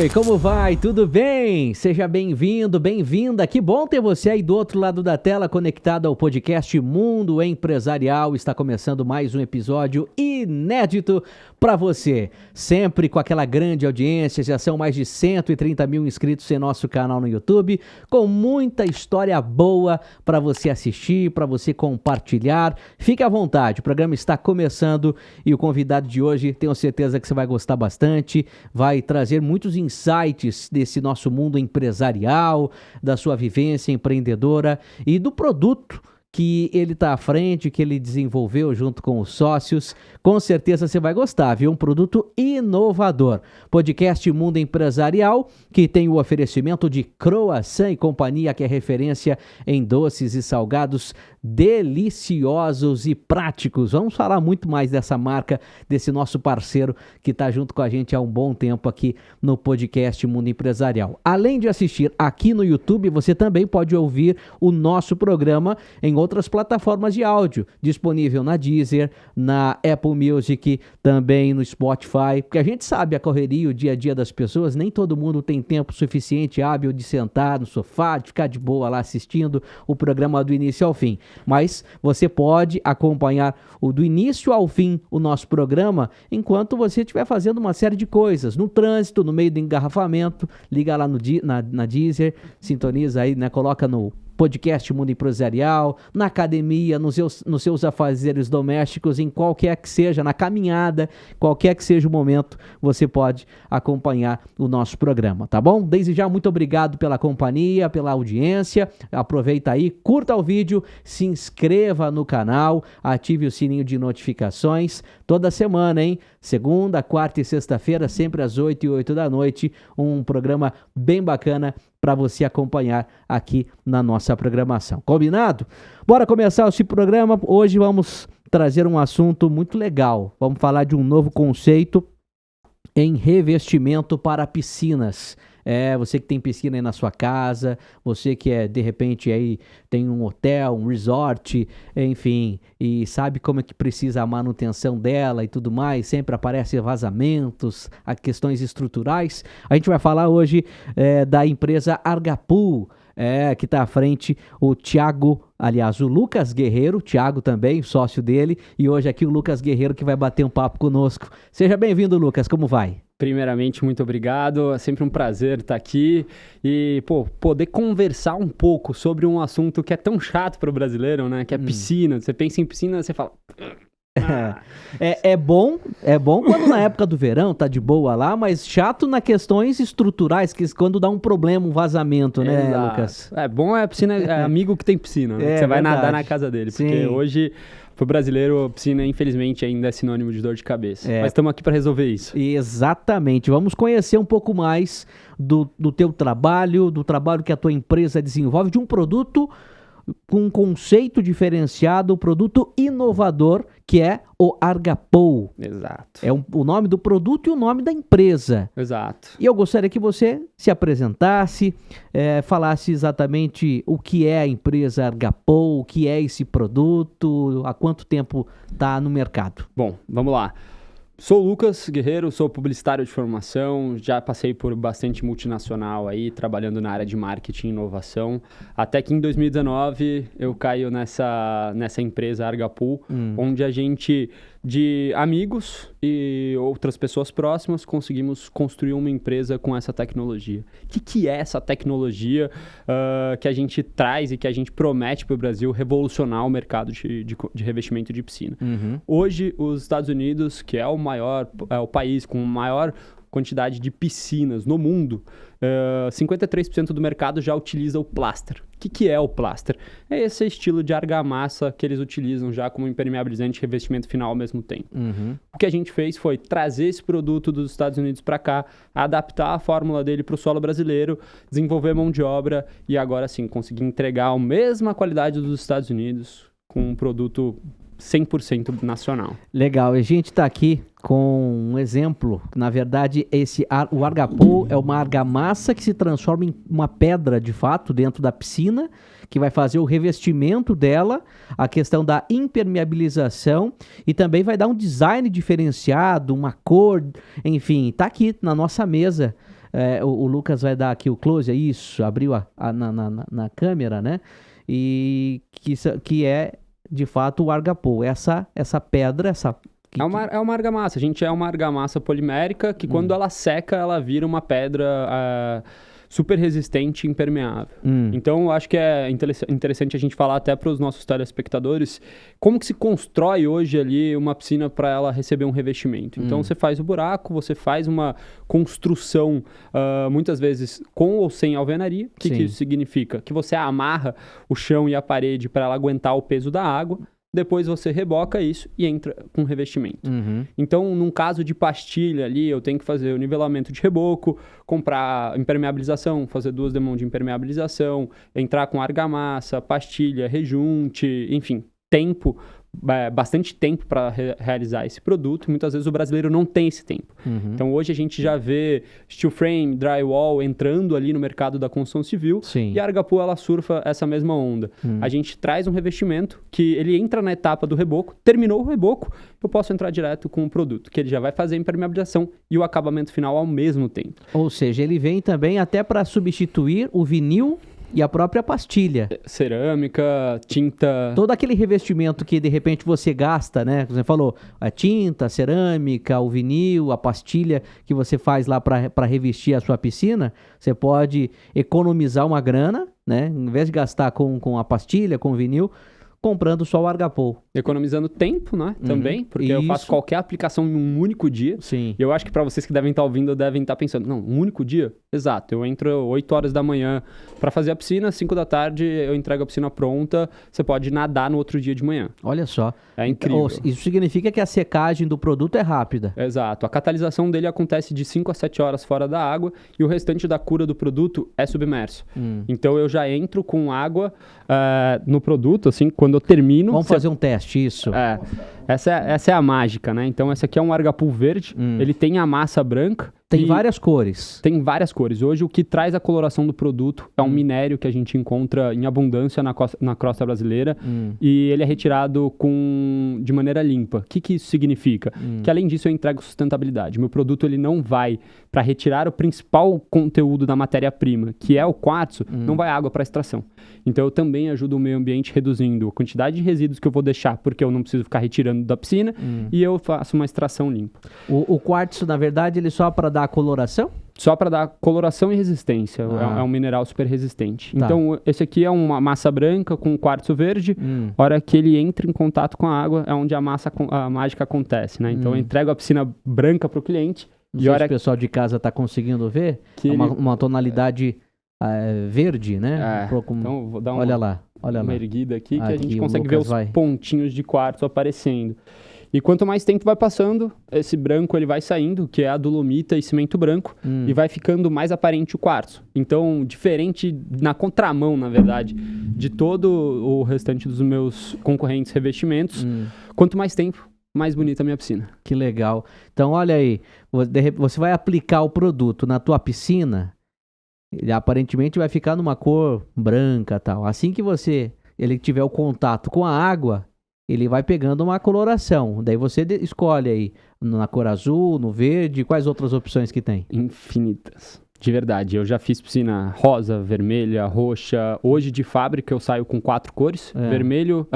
Oi, como vai? Tudo bem? Seja bem-vindo, bem-vinda. Que bom ter você aí do outro lado da tela conectado ao podcast Mundo Empresarial. Está começando mais um episódio inédito para você. Sempre com aquela grande audiência, já são mais de 130 mil inscritos em nosso canal no YouTube, com muita história boa para você assistir, para você compartilhar. Fique à vontade, o programa está começando e o convidado de hoje, tenho certeza que você vai gostar bastante, vai trazer muitos insights desse nosso mundo empresarial, da sua vivência empreendedora e do produto que ele está à frente, que ele desenvolveu junto com os sócios. Com certeza você vai gostar, viu? Um produto inovador. Podcast Mundo Empresarial, que tem o oferecimento de Croissant e Companhia, que é referência em doces e salgados deliciosos e práticos. Vamos falar muito mais dessa marca, desse nosso parceiro que está junto com a gente há um bom tempo aqui no podcast Mundo Empresarial. Além de assistir aqui no YouTube, você também pode ouvir o nosso programa em outras plataformas de áudio, disponível na Deezer, na Apple Music, também no Spotify, porque a gente sabe a correria, o dia a dia das pessoas, nem todo mundo tem tempo suficiente, hábil de sentar no sofá, de ficar de boa lá assistindo o programa do início ao fim. Mas você pode acompanhar do início ao fim o nosso programa enquanto você estiver fazendo uma série de coisas, no trânsito, no meio do engarrafamento, liga lá na Deezer, sintoniza aí, né, coloca no podcast Mundo Empresarial, na academia, nos seus afazeres domésticos, em qualquer que seja, na caminhada, qualquer que seja o momento, você pode acompanhar o nosso programa, tá bom? Desde já, muito obrigado pela companhia, pela audiência, aproveita aí, curta o vídeo, se inscreva no canal, ative o sininho de notificações, toda semana, hein? Segunda, quarta e sexta-feira, sempre às 8h08 da noite, um programa bem bacana para você acompanhar aqui na nossa programação. Combinado? Bora começar esse programa. Hoje vamos trazer um assunto muito legal. Vamos falar de um novo conceito em revestimento para piscinas. Você que tem piscina aí na sua casa, você que de repente aí tem um hotel, um resort, enfim, e sabe como é que precisa a manutenção dela e tudo mais, sempre aparecem vazamentos, questões estruturais. A gente vai falar hoje da empresa Argapool, que está à frente o Thiago, aliás, o Lucas Guerreiro, Thiago também, sócio dele, e hoje aqui o Lucas Guerreiro que vai bater um papo conosco. Seja bem-vindo, Lucas, como vai? Primeiramente, muito obrigado, é sempre um prazer estar aqui e poder conversar um pouco sobre um assunto que é tão chato para o brasileiro, né? Que é piscina. Você pensa em piscina, você fala... É bom quando na época do verão tá de boa lá, mas chato nas questões estruturais, que quando dá um problema, um vazamento, né, Exato. Lucas? Bom a piscina, amigo que tem piscina, né? Você vai nadar na casa dele, porque Sim. Hoje... Pro brasileiro, piscina, infelizmente, ainda é sinônimo de dor de cabeça. Mas estamos aqui para resolver isso. Exatamente. Vamos conhecer um pouco mais do teu trabalho, do trabalho que a tua empresa desenvolve, de um produto com um conceito diferenciado, produto inovador, que é o Argapool. Exato. É o nome do produto e o nome da empresa. Exato. E eu gostaria que você se apresentasse, falasse exatamente o que é a empresa Argapool, o que é esse produto, há quanto tempo está no mercado. Bom, vamos lá. Sou o Lucas Guerreiro, sou publicitário de formação, já passei por bastante multinacional aí, trabalhando na área de marketing e inovação, até que em 2019 eu caio nessa empresa Argapool, onde a gente, de amigos e outras pessoas próximas, conseguimos construir uma empresa com essa tecnologia. O que é essa tecnologia que a gente traz e que a gente promete para o Brasil revolucionar o mercado de revestimento de piscina? Hoje, os Estados Unidos, que é o país com maior quantidade de piscinas no mundo, 53% do mercado já utiliza o plaster. O que é o plaster? É esse estilo de argamassa que eles utilizam já como impermeabilizante e revestimento final ao mesmo tempo. O que a gente fez foi trazer esse produto dos Estados Unidos para cá, adaptar a fórmula dele para o solo brasileiro, desenvolver mão de obra e agora sim conseguir entregar a mesma qualidade dos Estados Unidos com um produto 100% nacional. Legal, a gente está aqui com um exemplo. Na verdade, o Argapool é uma argamassa que se transforma em uma pedra, de fato, dentro da piscina, que vai fazer o revestimento dela, a questão da impermeabilização e também vai dar um design diferenciado, uma cor, enfim, está aqui na nossa mesa. o Lucas vai dar aqui o close, é isso, abriu na câmera, né? E que é, de fato, o argapou. Essa pedra, É uma argamassa. A gente é uma argamassa polimérica que quando ela seca, ela vira uma pedra super resistente e impermeável. Então, eu acho que é interessante a gente falar até para os nossos telespectadores como que se constrói hoje ali uma piscina para ela receber um revestimento. Então, você faz o buraco, você faz uma construção, muitas vezes com ou sem alvenaria. O que isso significa? Que você amarra o chão e a parede para ela aguentar o peso da água. Depois você reboca isso e entra com revestimento. Então, num caso de pastilha ali, eu tenho que fazer o nivelamento de reboco, comprar impermeabilização, fazer 2 demãos de impermeabilização, entrar com argamassa, pastilha, rejunte, enfim, bastante tempo para realizar esse produto. Muitas vezes o brasileiro não tem esse tempo. Então, hoje a gente já vê steel frame, drywall entrando ali no mercado da construção civil. E a Argapô, ela surfa essa mesma onda. A gente traz um revestimento que ele entra na etapa do reboco, terminou o reboco, eu posso entrar direto com o produto, que ele já vai fazer a impermeabilização e o acabamento final ao mesmo tempo. Ou seja, ele vem também até para substituir o vinil e a própria pastilha. Cerâmica, tinta... Todo aquele revestimento que, de repente, você gasta, né? Você falou, a tinta, a cerâmica, o vinil, a pastilha que você faz lá para revestir a sua piscina, você pode economizar uma grana, né? Em vez de gastar com a pastilha, com o vinil, comprando só o Argapô. Economizando tempo, né? Também, porque eu faço qualquer aplicação em um único dia. Sim. E eu acho que para vocês que devem estar ouvindo, devem estar pensando, não, um único dia? Exato. Eu entro 8 horas da manhã para fazer a piscina, 5 da tarde eu entrego a piscina pronta, você pode nadar no outro dia de manhã. Olha só. É incrível. Isso significa que a secagem do produto é rápida. Exato. A catalisação dele acontece de 5 a 7 horas fora da água e o restante da cura do produto é submerso. Então eu já entro com água no produto, assim, quando eu termino... Vamos fazer um teste, isso. Essa é a mágica, né? Então, esse aqui é um Argapô verde, ele tem a massa branca. Tem várias cores. Tem várias cores. Hoje, o que traz a coloração do produto é um minério que a gente encontra em abundância na costa brasileira e ele é retirado de maneira limpa. O que isso significa? Que, além disso, eu entrego sustentabilidade. Meu produto ele não vai para retirar o principal conteúdo da matéria-prima, que é o quartzo, não vai água para extração. Então, eu também ajudo o meio ambiente reduzindo a quantidade de resíduos que eu vou deixar, porque eu não preciso ficar retirando da piscina, e eu faço uma extração limpa. O quartzo, na verdade, ele só para dar coloração? Só para dar coloração e resistência. É um mineral super resistente. Tá. Então, esse aqui é uma massa branca com quartzo verde. A hora que ele entra em contato com a água, é onde a mágica acontece, né? Então, eu entrego a piscina branca para o cliente. Não sei se o pessoal de casa está conseguindo ver. É uma tonalidade verde, né? Então, vou dar olha lá. Erguida aqui, que a gente consegue ver os pontinhos de quartzo aparecendo. E quanto mais tempo vai passando, esse branco ele vai saindo, que é a dolomita e cimento branco, e vai ficando mais aparente o quartzo. Então, diferente, na contramão, na verdade, de todo o restante dos meus concorrentes revestimentos, quanto mais tempo, mais bonita a minha piscina. Que legal. Então, olha aí, você vai aplicar o produto na tua piscina, ele aparentemente vai ficar numa cor branca e tal. Assim que ele tiver o contato com a água, ele vai pegando uma coloração. Daí você escolhe aí na cor azul, no verde, quais outras opções que tem? Infinitas. De verdade, eu já fiz piscina rosa, vermelha, roxa. Hoje de fábrica eu saio com 4 cores. Vermelho,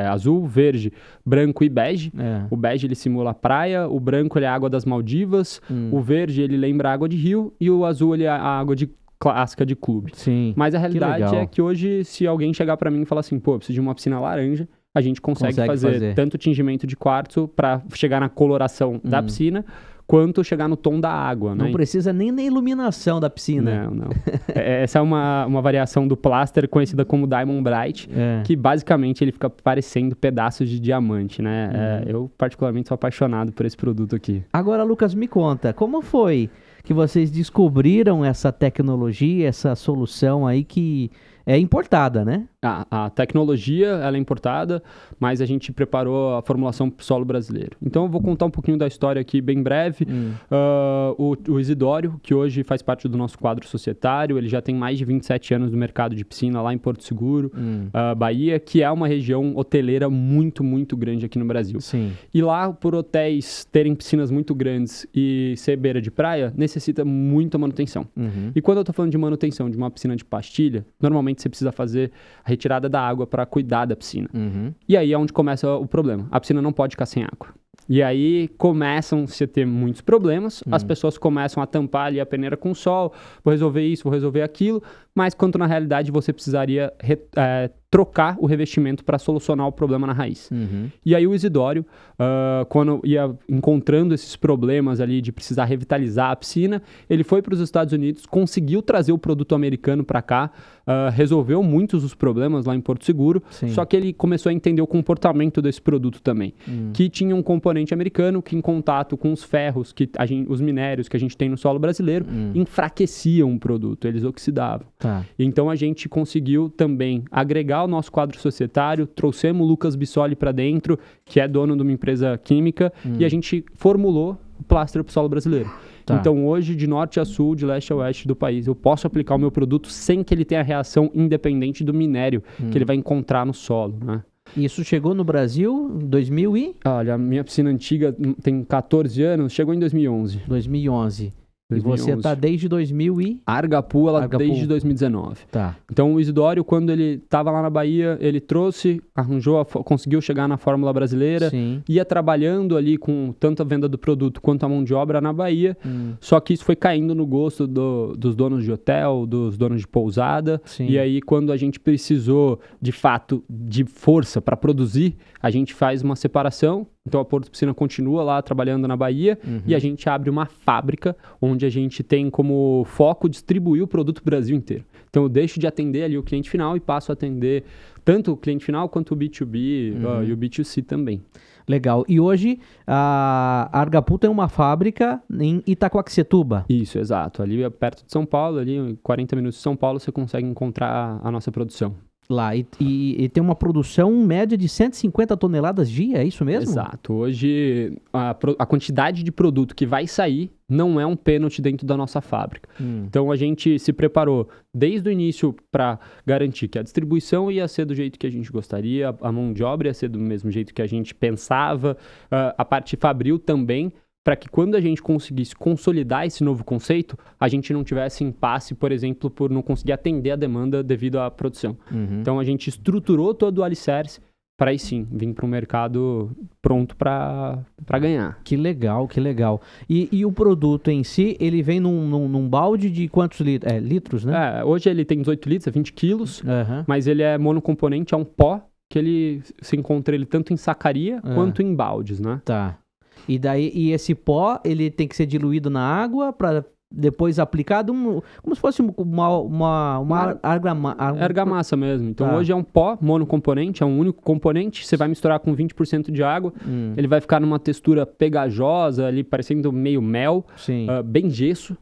azul, verde, branco e bege. O bege ele simula a praia, o branco ele é a água das Maldivas, o verde ele lembra a água de rio e o azul ele é a água de clássica de clube. Sim. Mas a realidade é que hoje, se alguém chegar para mim e falar assim, pô, eu preciso de uma piscina laranja, a gente consegue fazer tanto tingimento de quartzo para chegar na coloração da piscina, quanto chegar no tom da água. Não precisa nem na iluminação da piscina. Não. Essa é uma variação do plaster conhecida como Diamond Bright, que basicamente ele fica parecendo pedaços de diamante, né? Eu particularmente sou apaixonado por esse produto aqui. Agora, Lucas, me conta, como foi que vocês descobriram essa tecnologia, essa solução aí que é importada, né? A tecnologia, ela é importada, mas a gente preparou a formulação para o solo brasileiro. Então, eu vou contar um pouquinho da história aqui bem breve. O Isidório, que hoje faz parte do nosso quadro societário, ele já tem mais de 27 anos no mercado de piscina lá em Porto Seguro, Bahia, que é uma região hoteleira muito, muito grande aqui no Brasil. Sim. E lá, por hotéis terem piscinas muito grandes e ser beira de praia, necessita muita manutenção. E quando eu tô falando de manutenção de uma piscina de pastilha, normalmente você precisa fazer a retirada da água para cuidar da piscina. E aí é onde começa o problema. A piscina não pode ficar sem água. E aí começam-se a ter muitos problemas, as pessoas começam a tampar ali a peneira com sol, vou resolver isso, vou resolver aquilo, mas quando na realidade você precisaria trocar o revestimento para solucionar o problema na raiz. E aí o Isidório, quando ia encontrando esses problemas ali de precisar revitalizar a piscina, ele foi para os Estados Unidos, conseguiu trazer o produto americano para cá, resolveu muitos dos problemas lá em Porto Seguro, só que ele começou a entender o comportamento desse produto também, que tinha um componente americano que em contato com os ferros, os minérios que a gente tem no solo brasileiro, enfraqueciam o produto, eles oxidavam. Então a gente conseguiu também agregar o nosso quadro societário, trouxemos o Lucas Bissoli para dentro, que é dono de uma empresa química, e a gente formulou o pláster para o solo brasileiro. Então hoje, de norte a sul, de leste a oeste do país, eu posso aplicar o meu produto sem que ele tenha reação independente do minério que ele vai encontrar no solo, né? Isso chegou no Brasil em 2000 e... Olha, a minha piscina antiga tem 14 anos, chegou em 2011. 2011. E você está desde 2000 e... Argapu, desde 2019. Então, o Isidório, quando ele estava lá na Bahia, ele trouxe, conseguiu chegar na fórmula brasileira, ia trabalhando ali com tanto a venda do produto quanto a mão de obra na Bahia, só que isso foi caindo no gosto dos donos de hotel, dos donos de pousada, e aí quando a gente precisou, de fato, de força para produzir, a gente faz uma separação. Então a Porto Piscina continua lá trabalhando na Bahia e a gente abre uma fábrica onde a gente tem como foco distribuir o produto pro Brasil inteiro. Então eu deixo de atender ali o cliente final e passo a atender tanto o cliente final quanto o B2B e o B2C também. Legal. E hoje a Argapu tem uma fábrica em Itacoaxetuba. Isso, exato. Ali perto de São Paulo, ali 40 minutos de São Paulo, você consegue encontrar a nossa produção. Lá, e tem uma produção média de 150 toneladas dia, é isso mesmo? Exato. Hoje, a quantidade de produto que vai sair não é um pênalti dentro da nossa fábrica. Então, a gente se preparou desde o início para garantir que a distribuição ia ser do jeito que a gente gostaria, a mão de obra ia ser do mesmo jeito que a gente pensava, a parte fabril também, para que quando a gente conseguisse consolidar esse novo conceito, a gente não tivesse impasse, por exemplo, por não conseguir atender a demanda devido à produção. Então, a gente estruturou todo o alicerce para aí sim vir para o mercado pronto para ganhar. Que legal, que legal. E o produto em si, ele vem num balde de quantos litros? Litros, né? Hoje ele tem 18 litros, é 20 quilos, mas ele é monocomponente, é um pó, que ele se encontra ele tanto em sacaria quanto em baldes, né? E esse pó, ele tem que ser diluído na água para depois aplicado como se fosse uma argamassa mesmo. Então hoje é um pó monocomponente, é um único componente, você vai misturar com 20% de água, ele vai ficar numa textura pegajosa ali, parecendo meio mel, bem gesso.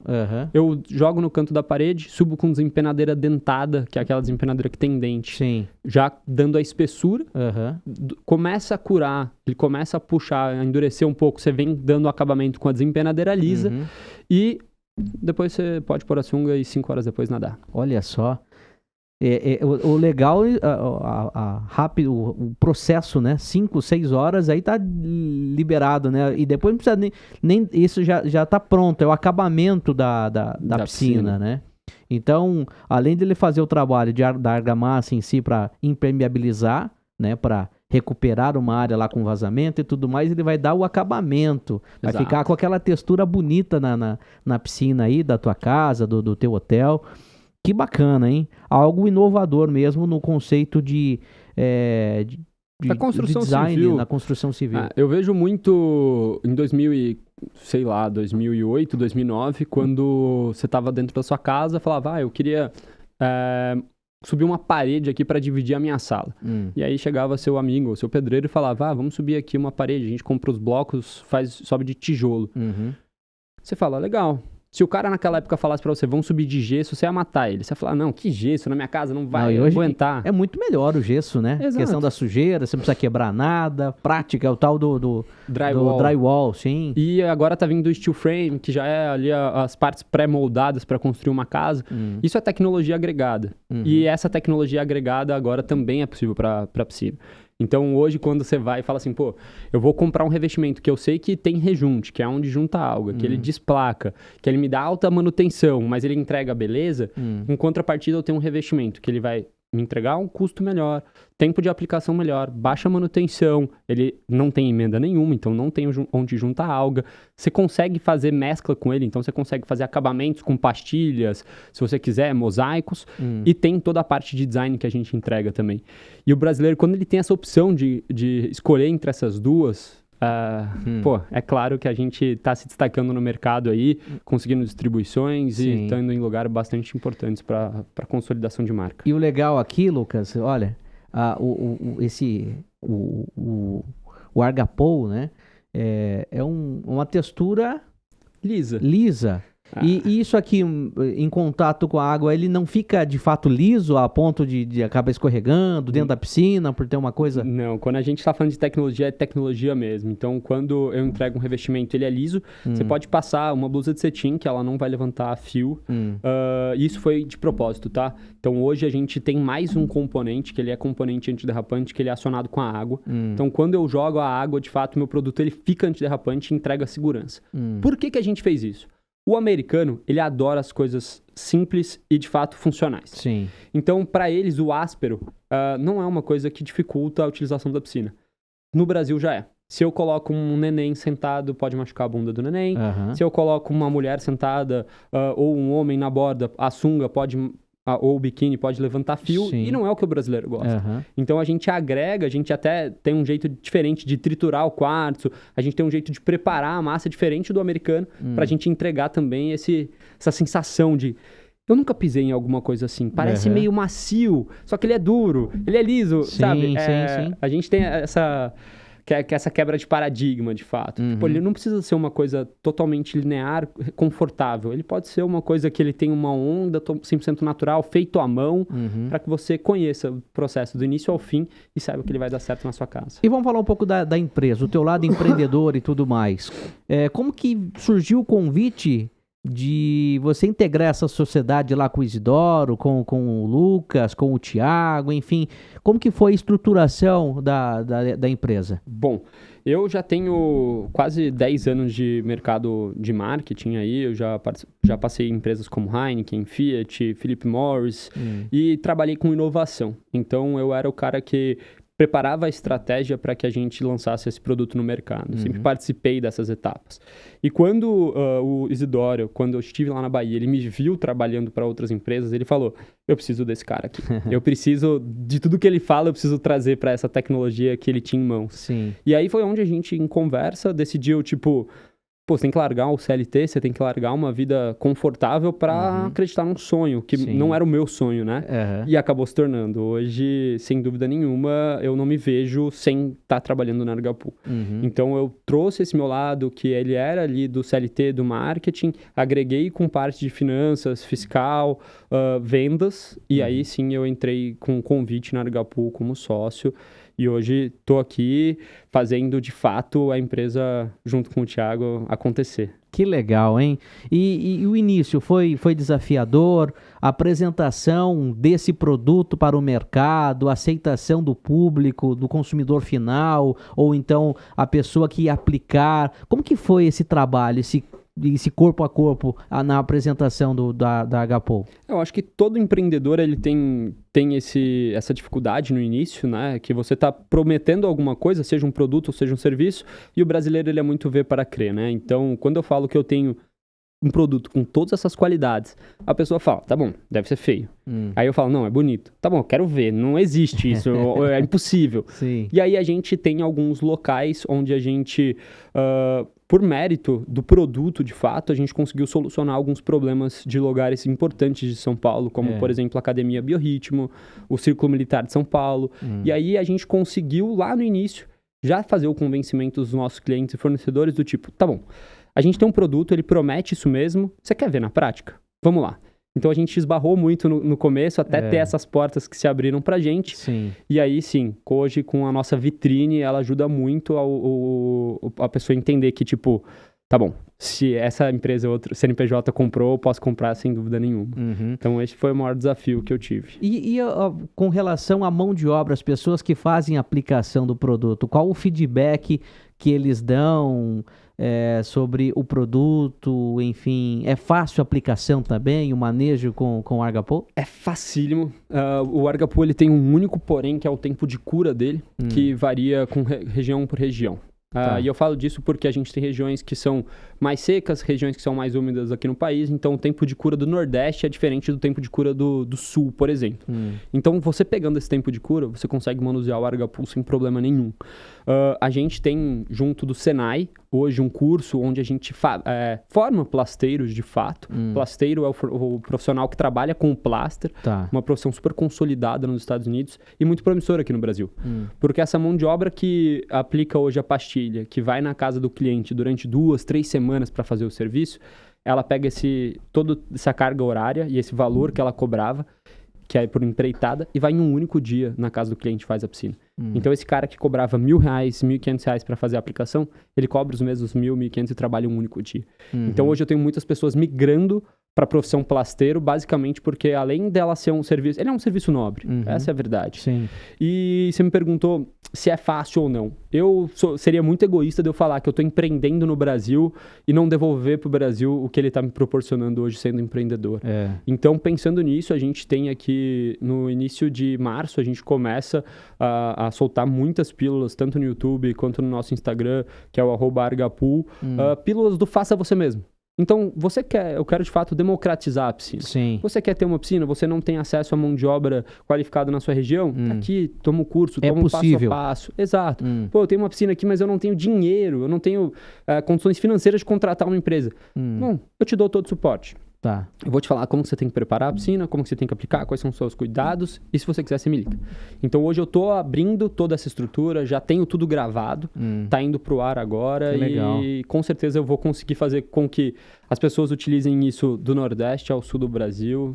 Eu jogo no canto da parede, subo com desempenadeira dentada, que é aquela desempenadeira que tem dente, já dando a espessura, começa a curar, ele começa a puxar, a endurecer um pouco, você vem dando acabamento com a desempenadeira lisa e depois você pode pôr a sunga e 5 horas depois nadar. Olha só. O legal, rápido, o processo, né? 5, 6 horas, aí tá liberado, né? E depois não precisa nem isso já tá pronto, é o acabamento da piscina, né? Então, além dele fazer o trabalho da argamassa em si para impermeabilizar, né? Para recuperar uma área lá com vazamento e tudo mais, ele vai dar o acabamento. Vai ficar com aquela textura bonita na piscina aí da tua casa, do teu hotel. Que bacana, hein? Algo inovador mesmo no conceito de construção design, civil. na construção civil. Eu vejo muito em 2008, 2009, quando você estava dentro da sua casa, falava, eu queria subir uma parede aqui para dividir a minha sala. E aí chegava seu amigo, seu pedreiro e falava, vamos subir aqui uma parede, a gente compra os blocos, sobe de tijolo. Você fala, legal, Se o cara naquela época falasse pra você, vamos subir de gesso, você ia matar ele. Você ia falar, não, que gesso, na minha casa não vai aguentar. É muito melhor o gesso, né? Exato. Questão da sujeira, você não precisa quebrar nada. Prática, é o tal do drywall, sim. E agora tá vindo o steel frame, que já é ali as partes pré-moldadas para construir uma casa. Isso é tecnologia agregada. E essa tecnologia agregada agora também é possível para piscina. Então, hoje, quando você vai e fala assim, pô, eu vou comprar um revestimento que eu sei que tem rejunte, que é onde junta a alga, que ele desplaca, que ele me dá alta manutenção, mas ele entrega beleza, em contrapartida eu tenho um revestimento que ele vai me entregar um custo melhor, tempo de aplicação melhor, baixa manutenção, ele não tem emenda nenhuma, então não tem onde juntar a alga. Você consegue fazer mescla com ele, então você consegue fazer acabamentos com pastilhas, se você quiser, mosaicos, e tem toda a parte de design que a gente entrega também. E o brasileiro, quando ele tem essa opção de escolher entre essas duas, pô, é claro que a gente está se destacando no mercado aí, conseguindo distribuições e estando em lugares bastante importantes para consolidação de marca. E o legal aqui, Lucas, olha, o Argapou, né, é uma textura lisa. E isso aqui, em contato com a água, ele não fica de fato liso a ponto de acabar escorregando dentro da piscina por ter uma coisa... Não, quando a gente está falando de tecnologia, é tecnologia mesmo. Então, quando eu entrego um revestimento, ele é liso, você pode passar uma blusa de cetim, que ela não vai levantar fio. Isso foi de propósito, tá? Então, hoje a gente tem mais um componente, que ele é componente antiderrapante, que ele é acionado com a água. Então, quando eu jogo a água, de fato, meu produto ele fica antiderrapante e entrega segurança. Por que a gente fez isso? O americano, ele adora as coisas simples e, de fato, funcionais. Sim. Então, para eles, o áspero não é uma coisa que dificulta a utilização da piscina. No Brasil, já é. Se eu coloco um neném sentado, pode machucar a bunda do neném. Se eu coloco uma mulher sentada ou um homem na borda, a sunga pode... ou o biquíni pode levantar fio, e não é o que o brasileiro gosta. Então, a gente agrega, a gente até tem um jeito diferente de triturar o quartzo, a gente tem um jeito de preparar a massa diferente do americano, pra gente entregar também essa sensação de... Eu nunca pisei em alguma coisa assim, parece meio macio, só que ele é duro, ele é liso, sabe? Sim. A gente tem essa quebra de paradigma, de fato. Tipo, ele não precisa ser uma coisa totalmente linear, confortável. Ele pode ser uma coisa que ele tem uma onda 100% natural, feito à mão, para que você conheça o processo do início ao fim e saiba que ele vai dar certo na sua casa. E vamos falar um pouco da empresa, o teu lado empreendedor e tudo mais. Como que surgiu o convite de você integrar essa sociedade lá com o Isidoro, com o Lucas, com o Thiago, enfim, como que foi a estruturação da empresa? Bom, eu já tenho quase 10 anos de mercado de marketing aí, eu já passei em empresas como Heineken, Fiat, Philip Morris e trabalhei com inovação. Então, eu era o cara que preparava a estratégia para que a gente lançasse esse produto no mercado. Sempre participei dessas etapas. E quando o Isidoro, quando eu estive lá na Bahia, ele me viu trabalhando para outras empresas, ele falou, eu preciso desse cara aqui. Eu preciso, de tudo que ele fala, eu preciso trazer para essa tecnologia que ele tinha em mãos. Sim. E aí foi onde a gente, em conversa, decidiu, tipo... Pô, você tem que largar o CLT, você tem que largar uma vida confortável para acreditar num sonho, que não era o meu sonho, né? E acabou se tornando. Hoje, sem dúvida nenhuma, eu não me vejo sem estar trabalhando na Argapou. Então, eu trouxe esse meu lado, que ele era ali do CLT, do marketing, agreguei com parte de finanças, fiscal, vendas, e aí sim eu entrei com um convite na Argapou como sócio. E hoje estou aqui fazendo, de fato, a empresa, junto com o Thiago, acontecer. Que legal, hein? E o início foi desafiador? A apresentação desse produto para o mercado, a aceitação do público, do consumidor final, ou então a pessoa que ia aplicar. Como que foi esse trabalho, esse corpo a corpo na apresentação da Agapou? Eu acho que todo empreendedor ele tem essa dificuldade no início, né? Que você está prometendo alguma coisa, seja um produto ou seja um serviço, e o brasileiro ele é muito ver para crer, né? Então, quando eu falo que eu tenho um produto com todas essas qualidades, a pessoa fala, tá bom, deve ser feio. Aí eu falo, não, é bonito. Tá bom, eu quero ver, não existe isso, é impossível. Sim. E aí a gente tem alguns locais onde a gente, por mérito do produto, de fato, a gente conseguiu solucionar alguns problemas de lugares importantes de São Paulo, como, por exemplo, a Academia Biorritmo, o Círculo Militar de São Paulo. E aí a gente conseguiu, lá no início, já fazer o convencimento dos nossos clientes e fornecedores do tipo, tá bom, a gente tem um produto, ele promete isso mesmo, você quer ver na prática? Vamos lá. Então a gente esbarrou muito no começo até ter essas portas que se abriram pra gente. Sim. E aí sim, hoje com a nossa vitrine, ela ajuda muito a pessoa entender que tipo, tá bom, se essa empresa, outra CNPJ comprou, eu posso comprar sem dúvida nenhuma. Então esse foi o maior desafio que eu tive. E com relação à mão de obra, as pessoas que fazem a aplicação do produto, qual o feedback que eles dão sobre o produto, enfim, é fácil a aplicação também, o manejo com o Argapu? É facílimo. O Argapu, ele tem um único porém, que é o tempo de cura dele, que varia com região por região. E eu falo disso porque a gente tem regiões que são mais secas, regiões que são mais úmidas aqui no país, então o tempo de cura do Nordeste é diferente do tempo de cura do Sul, por exemplo. Então, você pegando esse tempo de cura, você consegue manusear o Argapu sem problema nenhum. A gente tem, junto do Senai, hoje um curso onde a gente forma plasteiros de fato. Plasteiro é o profissional que trabalha com o plaster, uma profissão super consolidada nos Estados Unidos e muito promissora aqui no Brasil. Porque essa mão de obra que aplica hoje a pastilha, que vai na casa do cliente durante 2, 3 semanas para fazer o serviço, ela pega toda essa carga horária e esse valor que ela cobrava, que é por empreitada, e vai em um único dia na casa do cliente e faz a piscina. Então, esse cara que cobrava R$1.000, R$1.500 para fazer a aplicação, ele cobra os mesmos R$1.000, R$1.500 e trabalha um único dia. Então, hoje eu tenho muitas pessoas migrando para a profissão plasteiro, basicamente porque além dela ser um serviço... Ele é um serviço nobre, essa é a verdade. Sim. E você me perguntou se é fácil ou não. Seria muito egoísta de eu falar que eu estou empreendendo no Brasil e não devolver para o Brasil o que ele está me proporcionando hoje sendo empreendedor. Então, pensando nisso, a gente tem aqui, no início de março, a gente começa a soltar muitas pílulas, tanto no YouTube quanto no nosso Instagram, que é o @Argapu, pílulas do faça você mesmo. Então, eu quero de fato democratizar a piscina. Sim. Você quer ter uma piscina, você não tem acesso a mão de obra qualificada na sua região? Aqui, toma o curso, toma um passo a passo. Exato. Pô, eu tenho uma piscina aqui, mas eu não tenho dinheiro, eu não tenho condições financeiras de contratar uma empresa. Bom, eu te dou todo o suporte. Eu vou te falar como que você tem que preparar a piscina, como que você tem que aplicar, quais são os seus cuidados, e se você quiser, você me liga. Então, hoje eu tô abrindo toda essa estrutura, já tenho tudo gravado, tá indo pro ar agora, e com certeza eu vou conseguir fazer com que as pessoas utilizem isso do Nordeste ao Sul do Brasil,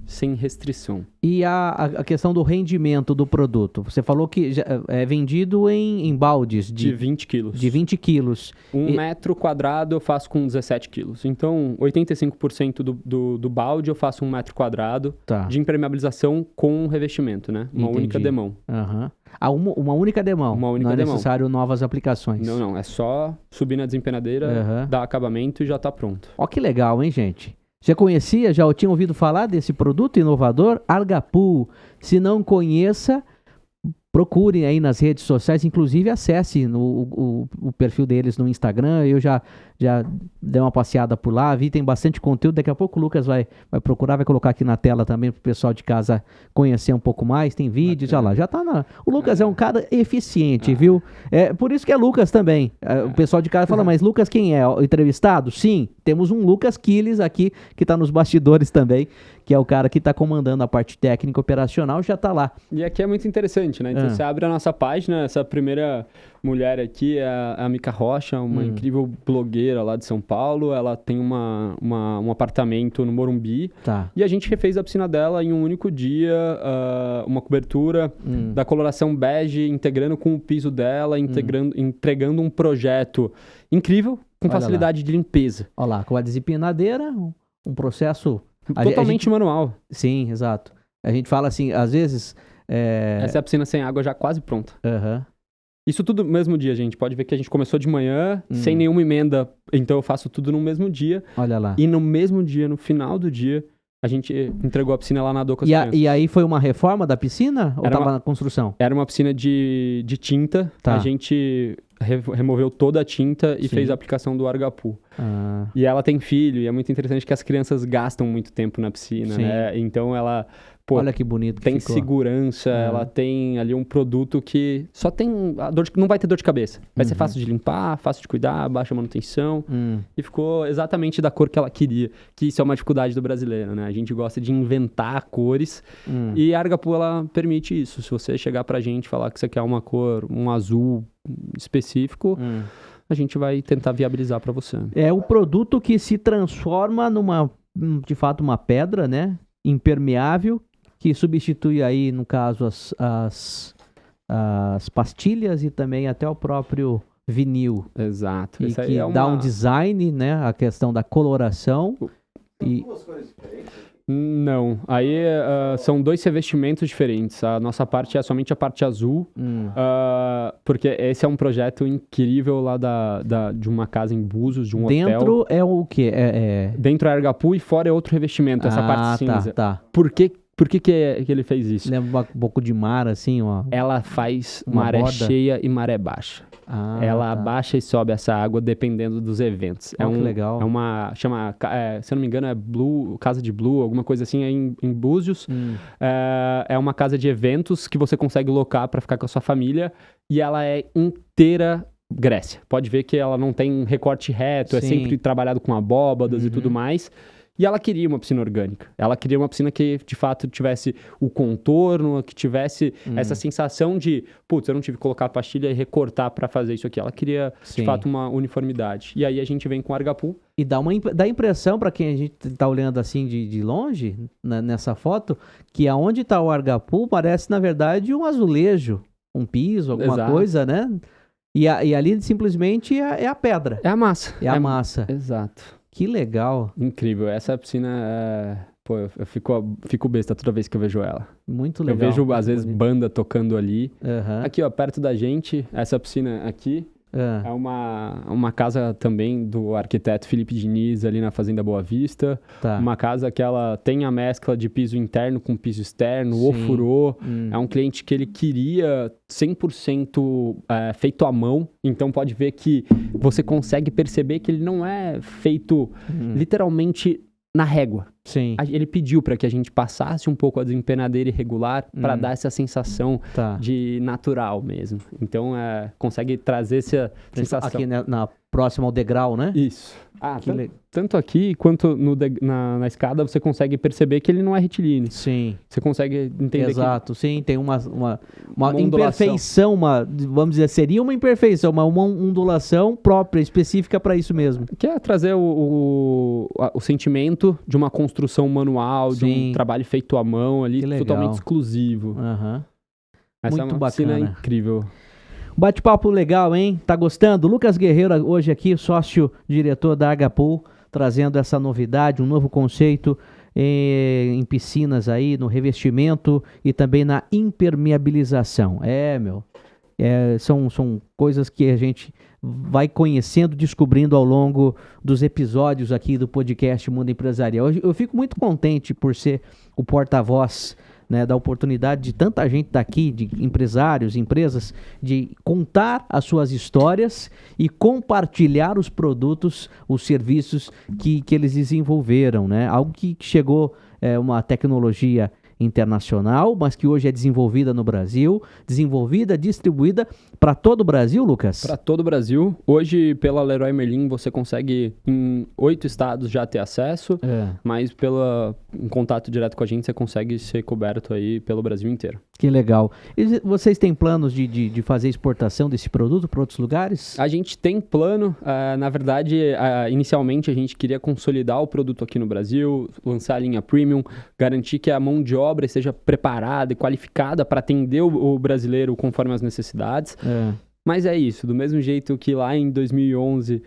sem restrição. E a questão do rendimento do produto? Você falou que é vendido em baldes de 20 quilos. De 20 quilos. Metro quadrado eu faço com 17 quilos. Então, 85% do balde eu faço 1 metro quadrado de impermeabilização com revestimento, né? Uma única demão. Uma única demão. Não é necessário novas aplicações. Não. É só subir na desempenadeira, dar acabamento e já tá pronto. Ó, que legal, hein, gente? Já conhecia, já tinha ouvido falar desse produto inovador? Argapu. Se não conheça, procurem aí nas redes sociais, inclusive acesse o perfil deles no Instagram. Eu já dei uma passeada por lá, tem bastante conteúdo. Daqui a pouco o Lucas vai procurar, vai colocar aqui na tela também para o pessoal de casa conhecer um pouco mais. Tem vídeos, já tá o Lucas é um cara eficiente, viu? Por isso que é Lucas também. O pessoal de casa fala, mas Lucas quem é? O entrevistado? Sim, temos um Lucas Quiles aqui, que tá nos bastidores também, que é o cara que tá comandando a parte técnica operacional, já tá lá. E aqui é muito interessante, né? Então você abre a nossa página, essa primeira mulher aqui é a Mica Rocha, uma incrível blogueira lá de São Paulo. Ela tem um apartamento no Morumbi. E a gente refez a piscina dela em um único dia, uma cobertura da coloração bege, integrando com o piso dela, entregando um projeto incrível, com facilidade de limpeza. Olha lá, com a desempenadeira, um processo... Totalmente manual. Sim, exato. A gente fala assim, às vezes... Essa é a piscina sem água já quase pronta. Isso tudo no mesmo dia, gente. Pode ver que a gente começou de manhã, sem nenhuma emenda. Então eu faço tudo no mesmo dia. Olha lá. E no mesmo dia, no final do dia, a gente entregou a piscina lá na Docas. E aí foi uma reforma da piscina? Ou estava na construção? Era uma piscina de tinta. A gente removeu toda a tinta e fez a aplicação do Argapu. E ela tem filho, e é muito interessante que as crianças gastam muito tempo na piscina, né? Então ela... Olha que bonito que tem ficou. Segurança, ela tem ali um produto que só tem... não vai ter dor de cabeça. Vai ser fácil de limpar, fácil de cuidar, baixa manutenção. E ficou exatamente da cor que ela queria. Que isso é uma dificuldade do brasileiro, né? A gente gosta de inventar cores. E a Argapu, ela permite isso. Se você chegar pra gente e falar que você quer uma cor, um azul específico... a gente vai tentar viabilizar para você. É o produto que se transforma de fato, uma pedra, né? Impermeável, que substitui aí, no caso, as pastilhas e também até o próprio vinil. Exato. E Isso aí que dá um design, né? A questão da coloração. E... Duas cores diferentes? Não, aí são 2 revestimentos diferentes. A nossa parte é somente a parte azul, porque esse é um projeto incrível lá de uma casa em Búzios, de um hotel. Dentro é o quê? Dentro é Argapu e fora é outro revestimento, essa parte cinza. Tá. Por que ele fez isso? Lembra um pouco de mar, assim, ó. Ela faz Uma maré borda. cheia e maré baixa. Ela abaixa e sobe essa água dependendo dos eventos. Que legal. É uma, se eu não me engano, é Casa de Blue, alguma coisa assim, é em Búzios. É uma casa de eventos que você consegue locar para ficar com a sua família e ela é inteira Grécia. Pode ver que ela não tem recorte reto, é Sim. sempre trabalhado com abóbadas e tudo mais. E ela queria uma piscina orgânica. Ela queria uma piscina que, de fato, tivesse o contorno, que tivesse essa sensação de, putz, eu não tive que colocar a pastilha e recortar para fazer isso aqui. Ela queria, Sim. de fato, uma uniformidade. E aí a gente vem com o Argapu. E dá impressão, para quem a gente tá olhando assim de longe, nessa foto, que aonde tá o Argapu parece, na verdade, um azulejo, um piso, alguma Exato. coisa, né? E ali simplesmente é a pedra. É a massa. É a massa. Exato. Que legal. Incrível. Essa piscina, pô, eu fico besta toda vez que eu vejo ela. Muito legal. Eu vejo, às Muito vezes, bonito. banda tocando ali. Aham. Aqui, ó, perto da gente, essa piscina aqui, é uma casa também do arquiteto Felipe Diniz, ali na Fazenda Boa Vista. Tá. Uma casa que ela tem a mescla de piso interno com piso externo, Sim. ofurô. É um cliente que ele queria 100% feito à mão. Então pode ver que você consegue perceber que ele não é feito literalmente na régua. Sim. Ele pediu para que a gente passasse um pouco a desempenadeira irregular para dar essa sensação Tá. de natural mesmo. Então, consegue trazer essa sensação. Aqui na próxima ao degrau, né? Isso. Que Tanto aqui quanto na escada você consegue perceber que ele não é retilíneo. Sim. Você consegue entender Exato, sim, tem uma ondulação. imperfeição, vamos dizer, seria uma imperfeição, uma ondulação própria, específica para isso mesmo. que é trazer o sentimento de uma construção manual, de Sim. um trabalho feito à mão ali, Que legal. totalmente exclusivo. Aham. Essa Muito é uma piscina bacana. incrível. Bate-papo legal, hein? Tá gostando? Lucas Guerreiro hoje aqui, sócio-diretor da Agapool, trazendo essa novidade, um novo conceito em piscinas aí, no revestimento e também na impermeabilização. São coisas que a gente vai conhecendo, descobrindo ao longo dos episódios aqui do podcast Mundo Empresarial. Eu fico muito contente por ser o porta-voz, né, da oportunidade de tanta gente daqui, de empresários, empresas, de contar as suas histórias e compartilhar os produtos, os serviços que eles desenvolveram, né? Algo que chegou, uma tecnologia internacional, mas que hoje é desenvolvida no Brasil, distribuída para todo o Brasil, Lucas? Para todo o Brasil. Hoje, pela Leroy Merlin, você consegue em 8 estados já ter acesso, mas em contato direto com a gente, você consegue ser coberto aí pelo Brasil inteiro. Que legal. E vocês têm planos de fazer exportação desse produto para outros lugares? A gente tem plano, na verdade, inicialmente a gente queria consolidar o produto aqui no Brasil, lançar a linha Premium, garantir que a mão de obra esteja preparada e qualificada para atender o brasileiro conforme as necessidades. Mas é isso, do mesmo jeito que lá em 2011,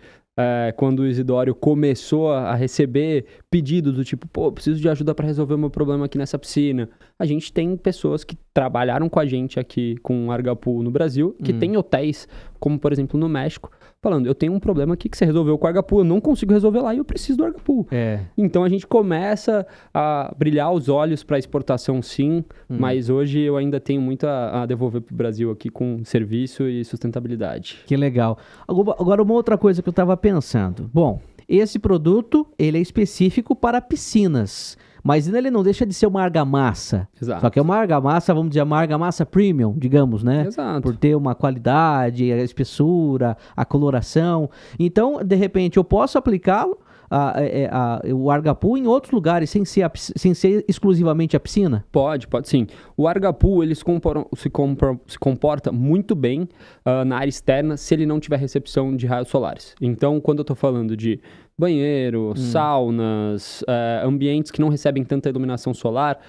quando o Isidório começou a receber pedidos do tipo, pô, preciso de ajuda para resolver o meu problema aqui nessa piscina. A gente tem pessoas que trabalharam com a gente aqui com Argapu no Brasil, que tem hotéis, como por exemplo no México, falando, eu tenho um problema aqui que você resolveu com o Argapu, eu não consigo resolver lá e eu preciso do Argapu. Então a gente começa a brilhar os olhos para exportação sim, mas hoje eu ainda tenho muito a devolver para o Brasil aqui com serviço e sustentabilidade. Que legal. Agora uma outra coisa que eu estava pensando. Bom, esse produto, ele é específico para piscinas, mas ele não deixa de ser uma argamassa. Exato. Só que é uma argamassa, vamos dizer, uma argamassa premium, digamos, né? Exato. Por ter uma qualidade, a espessura, a coloração. Então, de repente, eu posso aplicá-lo o Argapool em outros lugares, sem ser exclusivamente a piscina? Pode sim. O Argapool, ele se comporta muito bem na área externa se ele não tiver recepção de raios solares. Então, quando eu tô falando de banheiro, saunas, ambientes que não recebem tanta iluminação solar,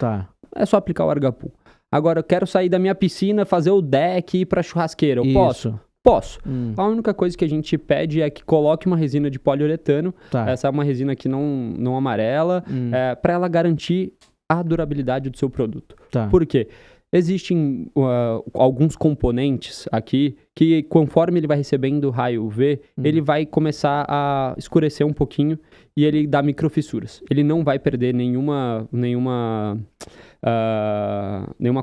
é só aplicar o Argapool. Agora, eu quero sair da minha piscina, fazer o deck e ir pra churrasqueira. Eu posso? Posso. A única coisa que a gente pede é que coloque uma resina de poliuretano. Essa é uma resina que não amarela, para ela garantir a durabilidade do seu produto. Por quê? Existem alguns componentes aqui que, conforme ele vai recebendo raio UV, ele vai começar a escurecer um pouquinho e ele dá microfissuras. Ele não vai perder nenhuma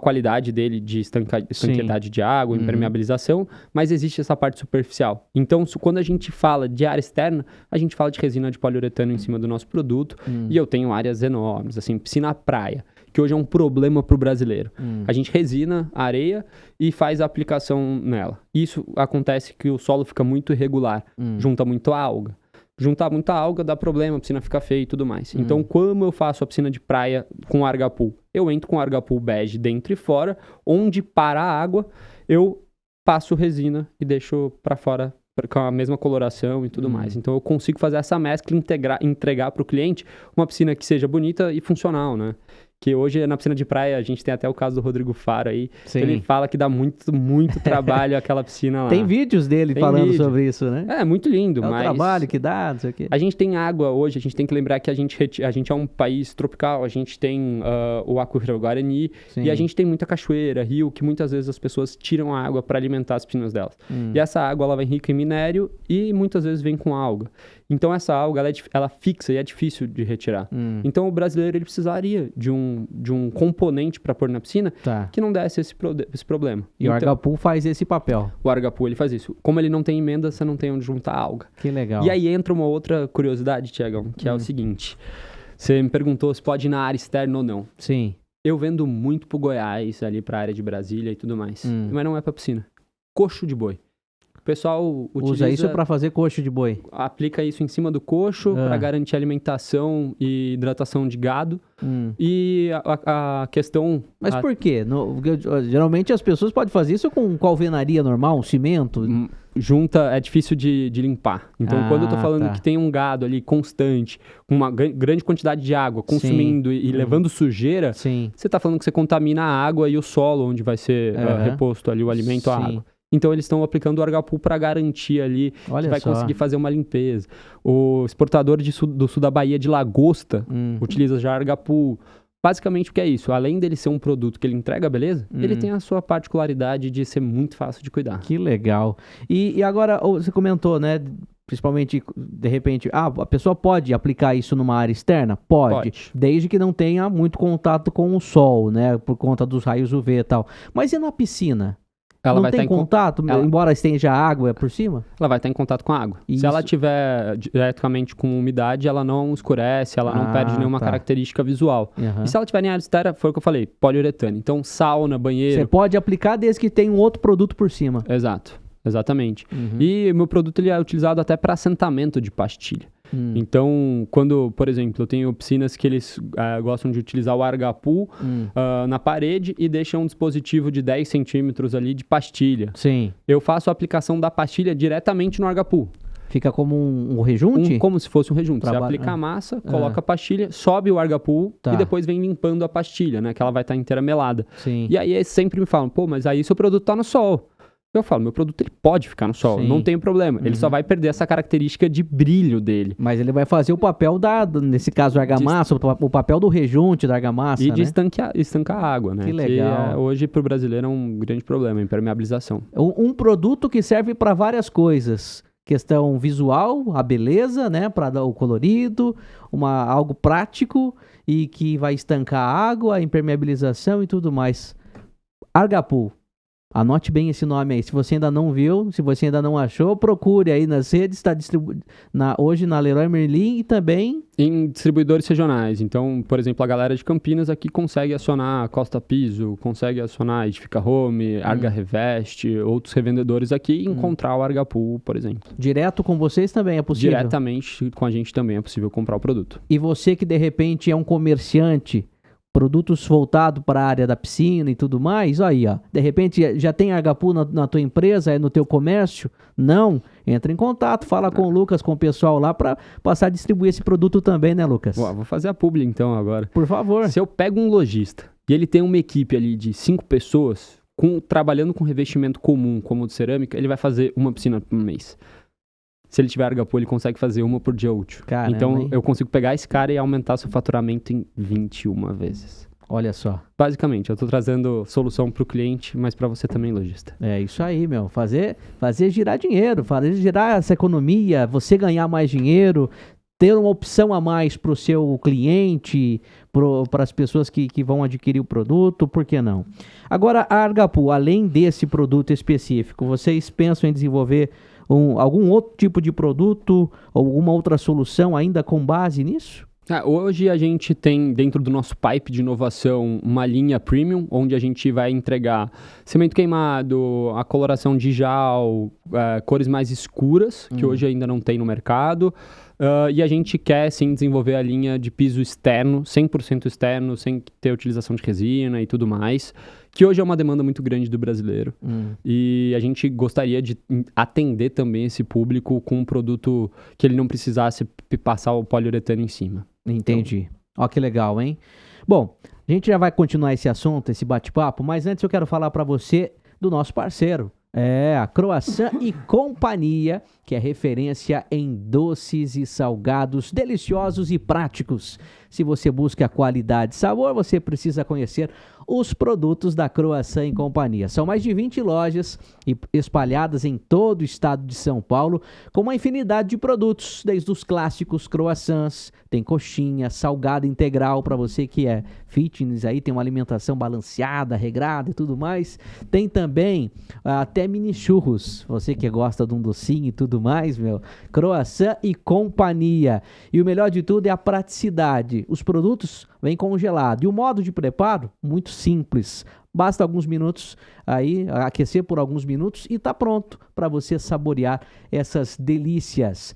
qualidade dele de estanqueidade de água, impermeabilização, mas existe essa parte superficial. Então, quando a gente fala de área externa, a gente fala de resina de poliuretano em cima do nosso produto, e eu tenho áreas enormes, assim, piscina-praia, que hoje é um problema para o brasileiro. A gente resina a areia e faz a aplicação nela. Isso acontece que o solo fica muito irregular, junta muito alga. Juntar muita alga dá problema, a piscina fica feia e tudo mais. Então, como eu faço a piscina de praia com Argapool? Eu entro com Argapool bege dentro e fora, onde para a água, eu passo resina e deixo para fora com a mesma coloração e tudo mais. Então, eu consigo fazer essa mescla e entregar para o cliente uma piscina que seja bonita e funcional, né? Que hoje, na piscina de praia, a gente tem até o caso do Rodrigo Faro aí. Ele fala que dá muito, muito trabalho aquela piscina lá. Tem vídeos dele falando sobre isso, né? É, muito lindo, mas... o trabalho que dá, não sei o quê. A gente tem água hoje, a gente tem que lembrar que a gente é um país tropical, a gente tem o aquífero Guarani, e a gente tem muita cachoeira, rio, que muitas vezes as pessoas tiram a água para alimentar as piscinas delas. E essa água, ela vem rica em minério e muitas vezes vem com alga. Então, essa alga, ela fixa e é difícil de retirar. Então, o brasileiro, ele precisaria de um componente para pôr na piscina que não desse esse problema. E o Argapool faz esse papel. O Argapool, ele faz isso. Como ele não tem emenda, você não tem onde juntar alga. Que legal. E aí entra uma outra curiosidade, Tiagão, que é o seguinte. Você me perguntou se pode ir na área externa ou não. Sim. Eu vendo muito pro Goiás, ali pra área de Brasília e tudo mais. Mas não é pra piscina. Coxo de boi. O pessoal usa isso para fazer coxo de boi. Aplica isso em cima do coxo para garantir alimentação e hidratação de gado. E a questão... Mas por quê? Geralmente as pessoas podem fazer isso com alvenaria normal, um cimento? É difícil de limpar. Então, quando eu tô falando que tem um gado ali constante, com uma grande quantidade de água, consumindo e levando sujeira, você tá falando que você contamina a água e o solo onde vai ser reposto ali o alimento, a água. Então, eles estão aplicando o Argapool para garantir ali que vai conseguir fazer uma limpeza. O exportador do sul da Bahia de lagosta utiliza já Argapool. Basicamente, o que é isso? Além dele ser um produto que ele entrega, beleza? Ele tem a sua particularidade de ser muito fácil de cuidar. Que legal. E agora, você comentou, né? Principalmente, de repente, a pessoa pode aplicar isso numa área externa? Pode. Desde que não tenha muito contato com o sol, né? Por conta dos raios UV e tal. Mas e na piscina? Ela não tem contato, embora esteja água por cima? Ela vai estar em contato com a água. Isso. Se ela tiver diretamente com umidade, ela não escurece, ela não perde nenhuma característica visual. E se ela tiver em área externa, foi o que eu falei, poliuretano. Então, sauna, banheiro... Você pode aplicar desde que tenha um outro produto por cima. Exatamente. E o meu produto ele é utilizado até para assentamento de pastilha. Então, quando, por exemplo, eu tenho piscinas que eles gostam de utilizar o Argapool na parede e deixam um dispositivo de 10 centímetros ali de pastilha. Eu faço a aplicação da pastilha diretamente no Argapool. Fica como um rejunte? Como se fosse um rejunte. Você aplica a massa, coloca a pastilha, sobe o Argapool e depois vem limpando a pastilha, né? Que ela vai estar inteira melada. E aí eles sempre me falam, mas aí seu produto tá no sol. Eu falo, meu produto ele pode ficar no sol, não tem problema. Ele só vai perder essa característica de brilho dele. Mas ele vai fazer o papel nesse caso, da argamassa, o papel do rejunte da argamassa, de estancar a água, né? Que legal. Que hoje, para o brasileiro, é um grande problema, a impermeabilização. Um produto que serve para várias coisas. Questão visual, a beleza, né? Para dar o colorido, algo prático e que vai estancar a água, a impermeabilização e tudo mais. Argapool. Anote bem esse nome aí. Se você ainda não viu, se você ainda não achou, procure aí nas redes. Está hoje na Leroy Merlin e também em distribuidores regionais. Então, por exemplo, a galera de Campinas aqui consegue acionar Costa Piso, consegue acionar Edifica Home, Arga Reveste, outros revendedores aqui e encontrar o Argapool, por exemplo. Direto com vocês também é possível? Diretamente com a gente também é possível comprar o produto. E você que de repente é um comerciante, produtos voltados para a área da piscina e tudo mais, aí, ó, de repente já tem Argapool na tua empresa, no teu comércio? Não? Entra em contato, fala com o Lucas, com o pessoal lá para passar a distribuir esse produto também, né, Lucas? Vou fazer a publi então agora. Por favor. Se eu pego um lojista e ele tem uma equipe ali de 5 pessoas, trabalhando com revestimento comum, como o de cerâmica, ele vai fazer uma piscina por mês. Se ele tiver Argapool, ele consegue fazer uma por dia útil. Caramba, então, hein? eu consigo pegar esse cara e aumentar seu faturamento em 21 vezes. Olha só. Basicamente, eu estou trazendo solução para o cliente, mas para você também, lojista. É isso aí, meu. Fazer girar dinheiro, fazer girar essa economia, você ganhar mais dinheiro, ter uma opção a mais para o seu cliente, para as pessoas que vão adquirir o produto, por que não? Agora, a Argapool, além desse produto específico, vocês pensam em desenvolver algum outro tipo de produto ou alguma outra solução ainda com base nisso? Hoje a gente tem dentro do nosso pipe de inovação uma linha premium, onde a gente vai entregar cimento queimado, a coloração de gel, cores mais escuras, que hoje ainda não tem no mercado. E a gente quer sim desenvolver a linha de piso externo, 100% externo, sem ter utilização de resina e tudo mais, que hoje é uma demanda muito grande do brasileiro. E a gente gostaria de atender também esse público com um produto que ele não precisasse passar o poliuretano em cima. Entendi. Ó, que legal, hein? Bom, a gente já vai continuar esse assunto, esse bate-papo, mas antes eu quero falar para você do nosso parceiro. A Croissant e Companhia, que é referência em doces e salgados deliciosos e práticos. Se você busca qualidade e sabor, você precisa conhecer os produtos da Croissant e Companhia. São mais de 20 lojas espalhadas em todo o estado de São Paulo, com uma infinidade de produtos, desde os clássicos croissants, tem coxinha, salgado integral para você que é fitness, aí tem uma alimentação balanceada, regrada e tudo mais. Tem também até mini churros, você que gosta de um docinho e tudo mais, meu. Croissant e Companhia. E o melhor de tudo é a praticidade. Os produtos vêm congelados. E o modo de preparo, muito simples. Basta alguns minutos aí, aquecer por alguns minutos e tá pronto para você saborear essas delícias.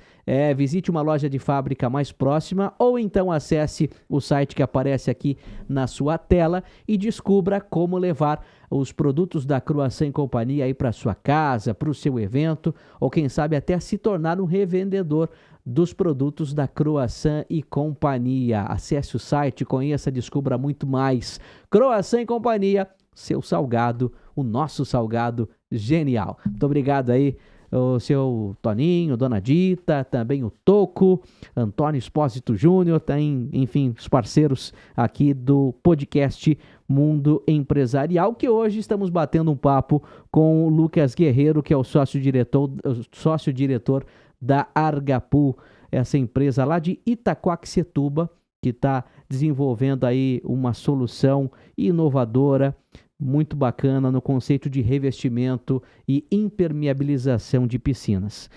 Visite uma loja de fábrica mais próxima ou então acesse o site que aparece aqui na sua tela e descubra como levar os produtos da Croissant e Companhia aí para sua casa, para o seu evento ou quem sabe até se tornar um revendedor dos produtos da Croissant e Companhia. Acesse o site, conheça, descubra muito mais. Croissant e Companhia, seu salgado, o nosso salgado genial. Muito obrigado aí, o seu Toninho, Dona Dita, também o Toco, Antônio Espósito Júnior, tem, enfim, os parceiros aqui do podcast Mundo Empresarial, que hoje estamos batendo um papo com o Lucas Guerreiro, que é o sócio-diretor da Argapool, essa empresa lá de Itaquaquecetuba, que está desenvolvendo aí uma solução inovadora, muito bacana no conceito de revestimento e impermeabilização de piscinas.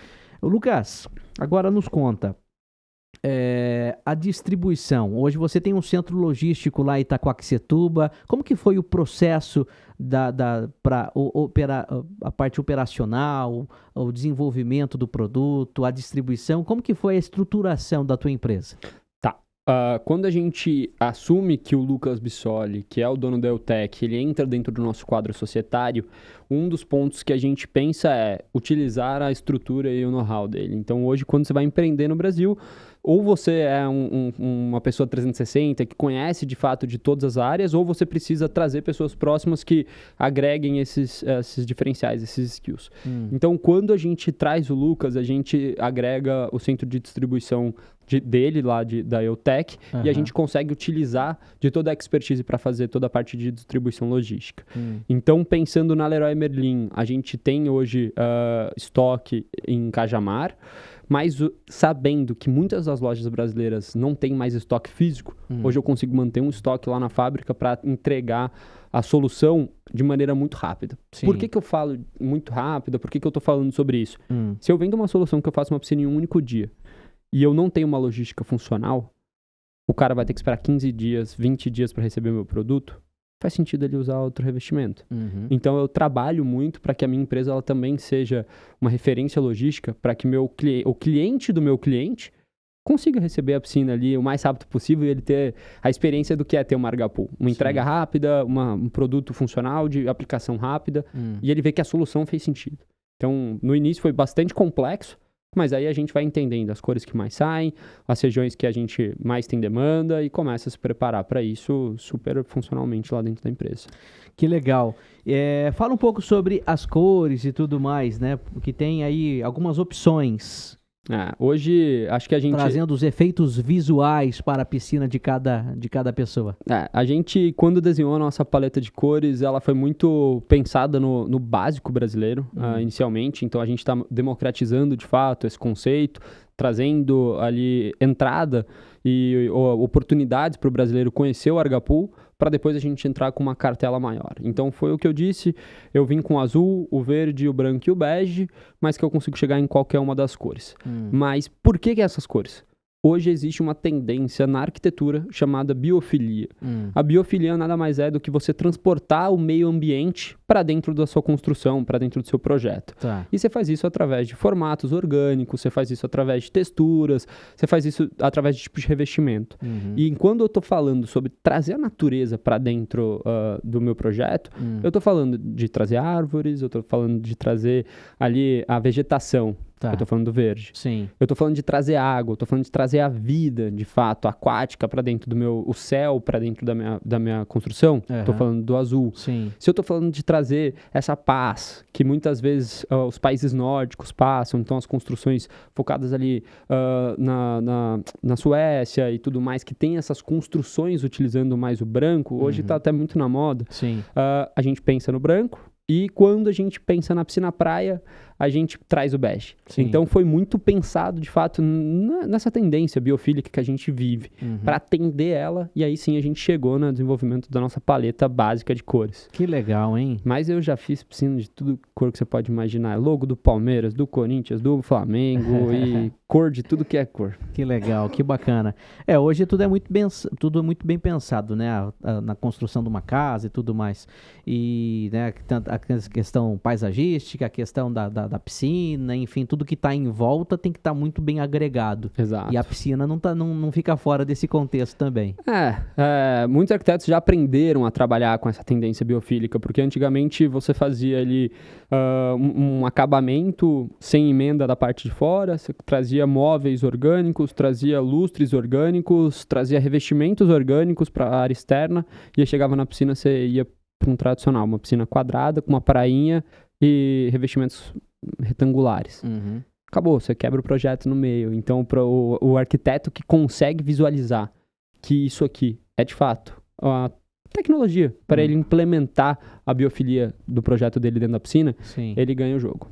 Lucas, agora nos conta, a distribuição. Hoje você tem um centro logístico lá em Itaquaquecetuba. Como que foi o processo para a parte operacional, o desenvolvimento do produto, a distribuição? Como que foi a estruturação da tua empresa? Quando a gente assume que o Lucas Bissoli, que é o dono da EUTEC, ele entra dentro do nosso quadro societário, um dos pontos que a gente pensa é utilizar a estrutura e o know-how dele. Então, hoje, quando você vai empreender no Brasil, ou você é uma pessoa 360 que conhece de fato de todas as áreas, ou você precisa trazer pessoas próximas que agreguem esses diferenciais, esses skills. Então, quando a gente traz o Lucas, a gente agrega o centro de distribuição dele lá da EUTEC e a gente consegue utilizar de toda a expertise para fazer toda a parte de distribuição logística. Então, pensando na Leroy Merlin, a gente tem hoje estoque em Cajamar, mas sabendo que muitas das lojas brasileiras não têm mais estoque físico, hoje eu consigo manter um estoque lá na fábrica para entregar a solução de maneira muito rápida. Sim. Por que eu falo muito rápida? Por que eu tô falando sobre isso? Se eu vendo uma solução que eu faço uma piscina em um único dia e eu não tenho uma logística funcional, o cara vai ter que esperar 15 dias, 20 dias para receber meu produto, faz sentido ele usar outro revestimento. Então eu trabalho muito para que a minha empresa ela também seja uma referência logística para que o cliente do meu cliente consiga receber a piscina ali o mais rápido possível e ele ter a experiência do que é ter uma Argapool. Uma entrega rápida, um produto funcional, de aplicação rápida, e ele vê que a solução fez sentido. Então, no início foi bastante complexo, mas aí a gente vai entendendo as cores que mais saem, as regiões que a gente mais tem demanda e começa a se preparar para isso super funcionalmente lá dentro da empresa. Que legal. Fala um pouco sobre as cores e tudo mais, né? Porque tem aí algumas opções. Hoje, acho que a gente... Trazendo os efeitos visuais para a piscina de cada pessoa. A gente, quando desenhou a nossa paleta de cores, ela foi muito pensada no básico brasileiro, inicialmente. Então, a gente está democratizando, de fato, esse conceito, trazendo ali entrada e oportunidades para o brasileiro conhecer o Argapool, para depois a gente entrar com uma cartela maior. Então foi o que eu disse, eu vim com o azul, o verde, o branco e o bege, mas que eu consigo chegar em qualquer uma das cores. Mas por que essas cores? Hoje existe uma tendência na arquitetura chamada biofilia. A biofilia nada mais é do que você transportar o meio ambiente para dentro da sua construção, para dentro do seu projeto. E você faz isso através de formatos orgânicos, você faz isso através de texturas, você faz isso através de tipos de revestimento. E quando eu estou falando sobre trazer a natureza para dentro do meu projeto, eu estou falando de trazer árvores, eu estou falando de trazer ali a vegetação. Eu tô falando do verde. Sim. Eu tô falando de trazer água, eu tô falando de trazer a vida, de fato, aquática para dentro o céu para dentro da minha construção. Tô falando do azul. Sim. Se eu tô falando de trazer essa paz, que muitas vezes os países nórdicos passam, então as construções focadas ali na Suécia e tudo mais, que tem essas construções utilizando mais o branco, hoje tá até muito na moda. Sim. A gente pensa no branco, e quando a gente pensa na piscina praia, a gente traz o bege. Sim. Então foi muito pensado, de fato, nessa tendência biofílica que a gente vive, para atender ela, e aí sim a gente chegou no desenvolvimento da nossa paleta básica de cores. Que legal, hein? Mas eu já fiz piscina de tudo cor que você pode imaginar. Logo do Palmeiras, do Corinthians, do Flamengo e cor de tudo que é cor. Que legal, que bacana. Hoje tudo é muito bem pensado, né? Na construção de uma casa e tudo mais. E, né, a questão paisagística, a questão da piscina, enfim, tudo que está em volta tem que estar muito bem agregado. Exato. E a piscina não fica fora desse contexto também. Muitos arquitetos já aprenderam a trabalhar com essa tendência biofílica, porque antigamente você fazia ali um acabamento sem emenda da parte de fora, você trazia móveis orgânicos, trazia lustres orgânicos, trazia revestimentos orgânicos para a área externa, e aí chegava na piscina, você ia para um tradicional, uma piscina quadrada com uma prainha e revestimentos retangulares. Acabou, você quebra o projeto no meio. Então, o arquiteto que consegue visualizar que isso aqui é de fato a tecnologia para ele implementar a biofilia do projeto dele dentro da piscina, ele ganha o jogo.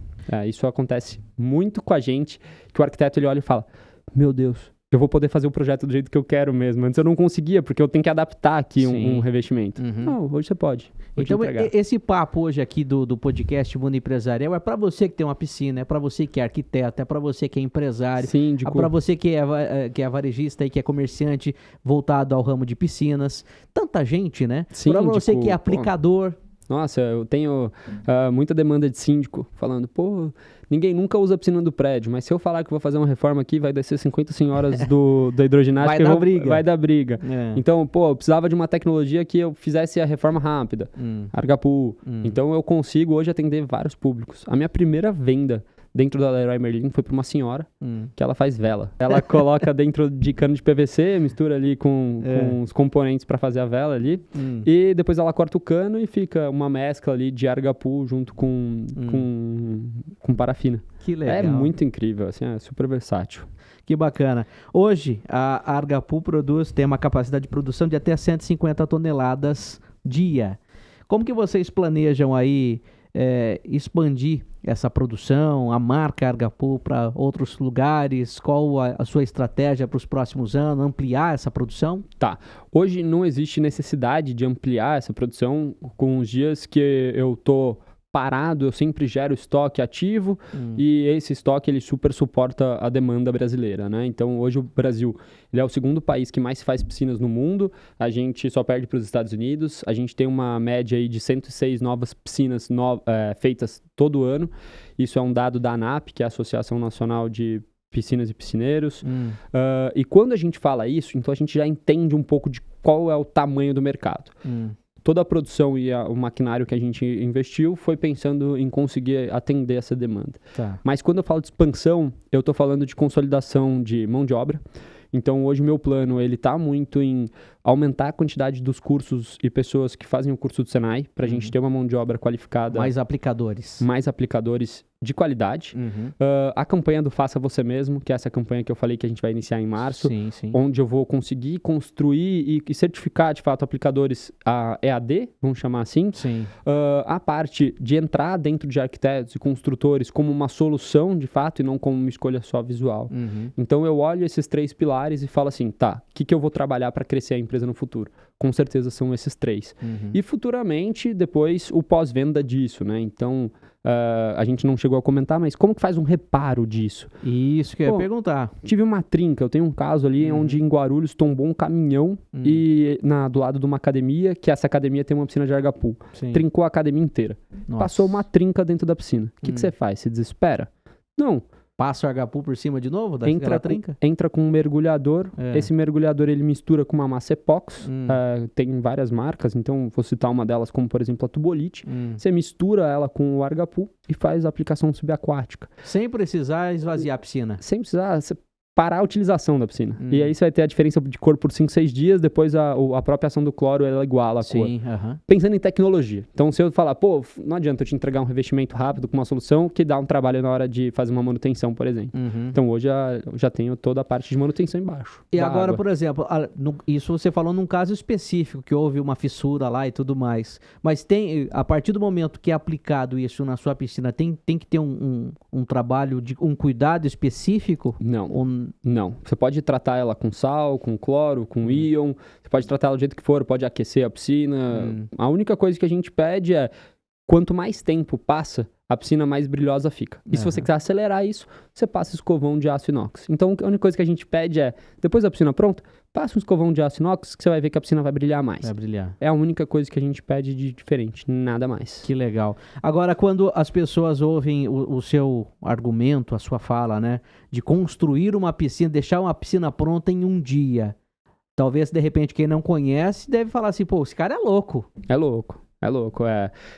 Isso acontece muito com a gente, que o arquiteto ele olha e fala: meu Deus, eu vou poder fazer o projeto do jeito que eu quero mesmo. Antes eu não conseguia, porque eu tenho que adaptar aqui um revestimento. Não, hoje você pode. Então, esse papo hoje aqui do podcast Mundo Empresarial é para você que tem uma piscina, é para você que é arquiteto, é para você que é empresário, é para você que é varejista e que é comerciante voltado ao ramo de piscinas. Tanta gente, né? Para você que é aplicador. Nossa, eu tenho muita demanda de síndico falando, ninguém nunca usa a piscina do prédio, mas se eu falar que vou fazer uma reforma aqui, vai descer 50 senhoras da hidroginástica vai dar briga. Então, eu precisava de uma tecnologia que eu fizesse a reforma rápida, Argapool. Então, eu consigo hoje atender vários públicos. A minha primeira venda dentro da Leroy Merlin foi para uma senhora que ela faz vela. Ela coloca dentro de cano de PVC, mistura ali com os componentes para fazer a vela ali, e depois ela corta o cano e fica uma mescla ali de Argapool junto com parafina. Que legal. É muito incrível, assim, é super versátil. Que bacana. Hoje, a Argapool tem uma capacidade de produção de até 150 toneladas dia. Como que vocês planejam aí expandir essa produção, a marca Argapu para outros lugares? Qual a sua estratégia para os próximos anos? Ampliar essa produção? Tá. Hoje não existe necessidade de ampliar essa produção. Com os dias que eu tô parado, eu sempre gero estoque ativo e esse estoque ele super suporta a demanda brasileira, né? Então hoje o Brasil ele é o segundo país que mais faz piscinas no mundo, a gente só perde para os Estados Unidos, a gente tem uma média aí de 106 novas piscinas feitas todo ano, isso é um dado da ANAP, que é a Associação Nacional de Piscinas e Piscineiros, e quando a gente fala isso, então a gente já entende um pouco de qual é o tamanho do mercado. Toda a produção e o maquinário que a gente investiu foi pensando em conseguir atender essa demanda. Tá. Mas quando eu falo de expansão, eu estou falando de consolidação de mão de obra. Então, hoje o meu plano ele está muito em aumentar a quantidade dos cursos e pessoas que fazem o curso do Senai, para a gente ter uma mão de obra qualificada. Mais aplicadores. Mais aplicadores de qualidade. A campanha do Faça Você Mesmo, que é essa campanha que eu falei que a gente vai iniciar em março, Sim, sim. onde eu vou conseguir construir e certificar, de fato, aplicadores EAD, vamos chamar assim. Sim. A parte de entrar dentro de arquitetos e construtores como uma solução, de fato, e não como uma escolha só visual. Então, eu olho esses 3 pilares e falo assim, tá, o que eu vou trabalhar para crescer a empresa no futuro? Com certeza são esses 3. E futuramente, depois, o pós-venda disso, né? Então, a gente não chegou a comentar, mas como que faz um reparo disso? Isso que eu ia perguntar. Tive uma trinca, eu tenho um caso ali onde em Guarulhos tombou um caminhão e do lado de uma academia, que essa academia tem uma piscina de Argapu. Sim. Trincou a academia inteira. Nossa. Passou uma trinca dentro da piscina. O que você faz? Você desespera? Não. Passa o Argapu por cima de novo daquela trinca? Entra com um mergulhador. Esse mergulhador ele mistura com uma massa epóxi. Tem várias marcas, então vou citar uma delas como, por exemplo, a Tubolite. Você mistura ela com o Argapu e faz a aplicação subaquática. Sem precisar esvaziar a piscina? Sem precisar parar a utilização da piscina. E aí você vai ter a diferença de cor por 5, 6 dias, depois a própria ação do cloro ela iguala a cor. Sim, Pensando em tecnologia. Então, se eu falar, pô, não adianta eu te entregar um revestimento rápido com uma solução que dá um trabalho na hora de fazer uma manutenção, por exemplo. Então, hoje eu já tenho toda a parte de manutenção embaixo. E agora, por exemplo, isso você falou num caso específico, que houve uma fissura lá e tudo mais. Mas a partir do momento que é aplicado isso na sua piscina, tem que ter um trabalho, um cuidado específico? Não. Você pode tratar ela com sal, com cloro, com íon. Você pode tratar ela do jeito que for, pode aquecer a piscina. A única coisa que a gente pede é, quanto mais tempo passa, a piscina mais brilhosa fica. E se você quiser acelerar isso, você passa escovão de aço inox. Então, a única coisa que a gente pede é, depois da piscina pronta, passa um escovão de aço inox que você vai ver que a piscina vai brilhar mais. Vai brilhar. É a única coisa que a gente pede de diferente, nada mais. Que legal. Agora, quando as pessoas ouvem o seu argumento, a sua fala, né, de construir uma piscina, deixar uma piscina pronta em um dia, talvez, de repente, quem não conhece deve falar assim, pô, esse cara é louco. É louco.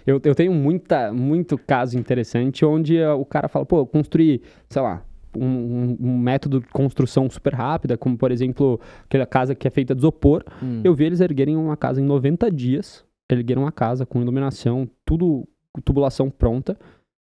Eu tenho muito caso interessante onde o cara fala, pô, construir, sei lá, um método de construção super rápida, como, por exemplo, aquela casa que é feita de isopor. Eu vi eles erguerem uma casa em 90 dias, ergueram uma casa com iluminação, tudo, tubulação pronta,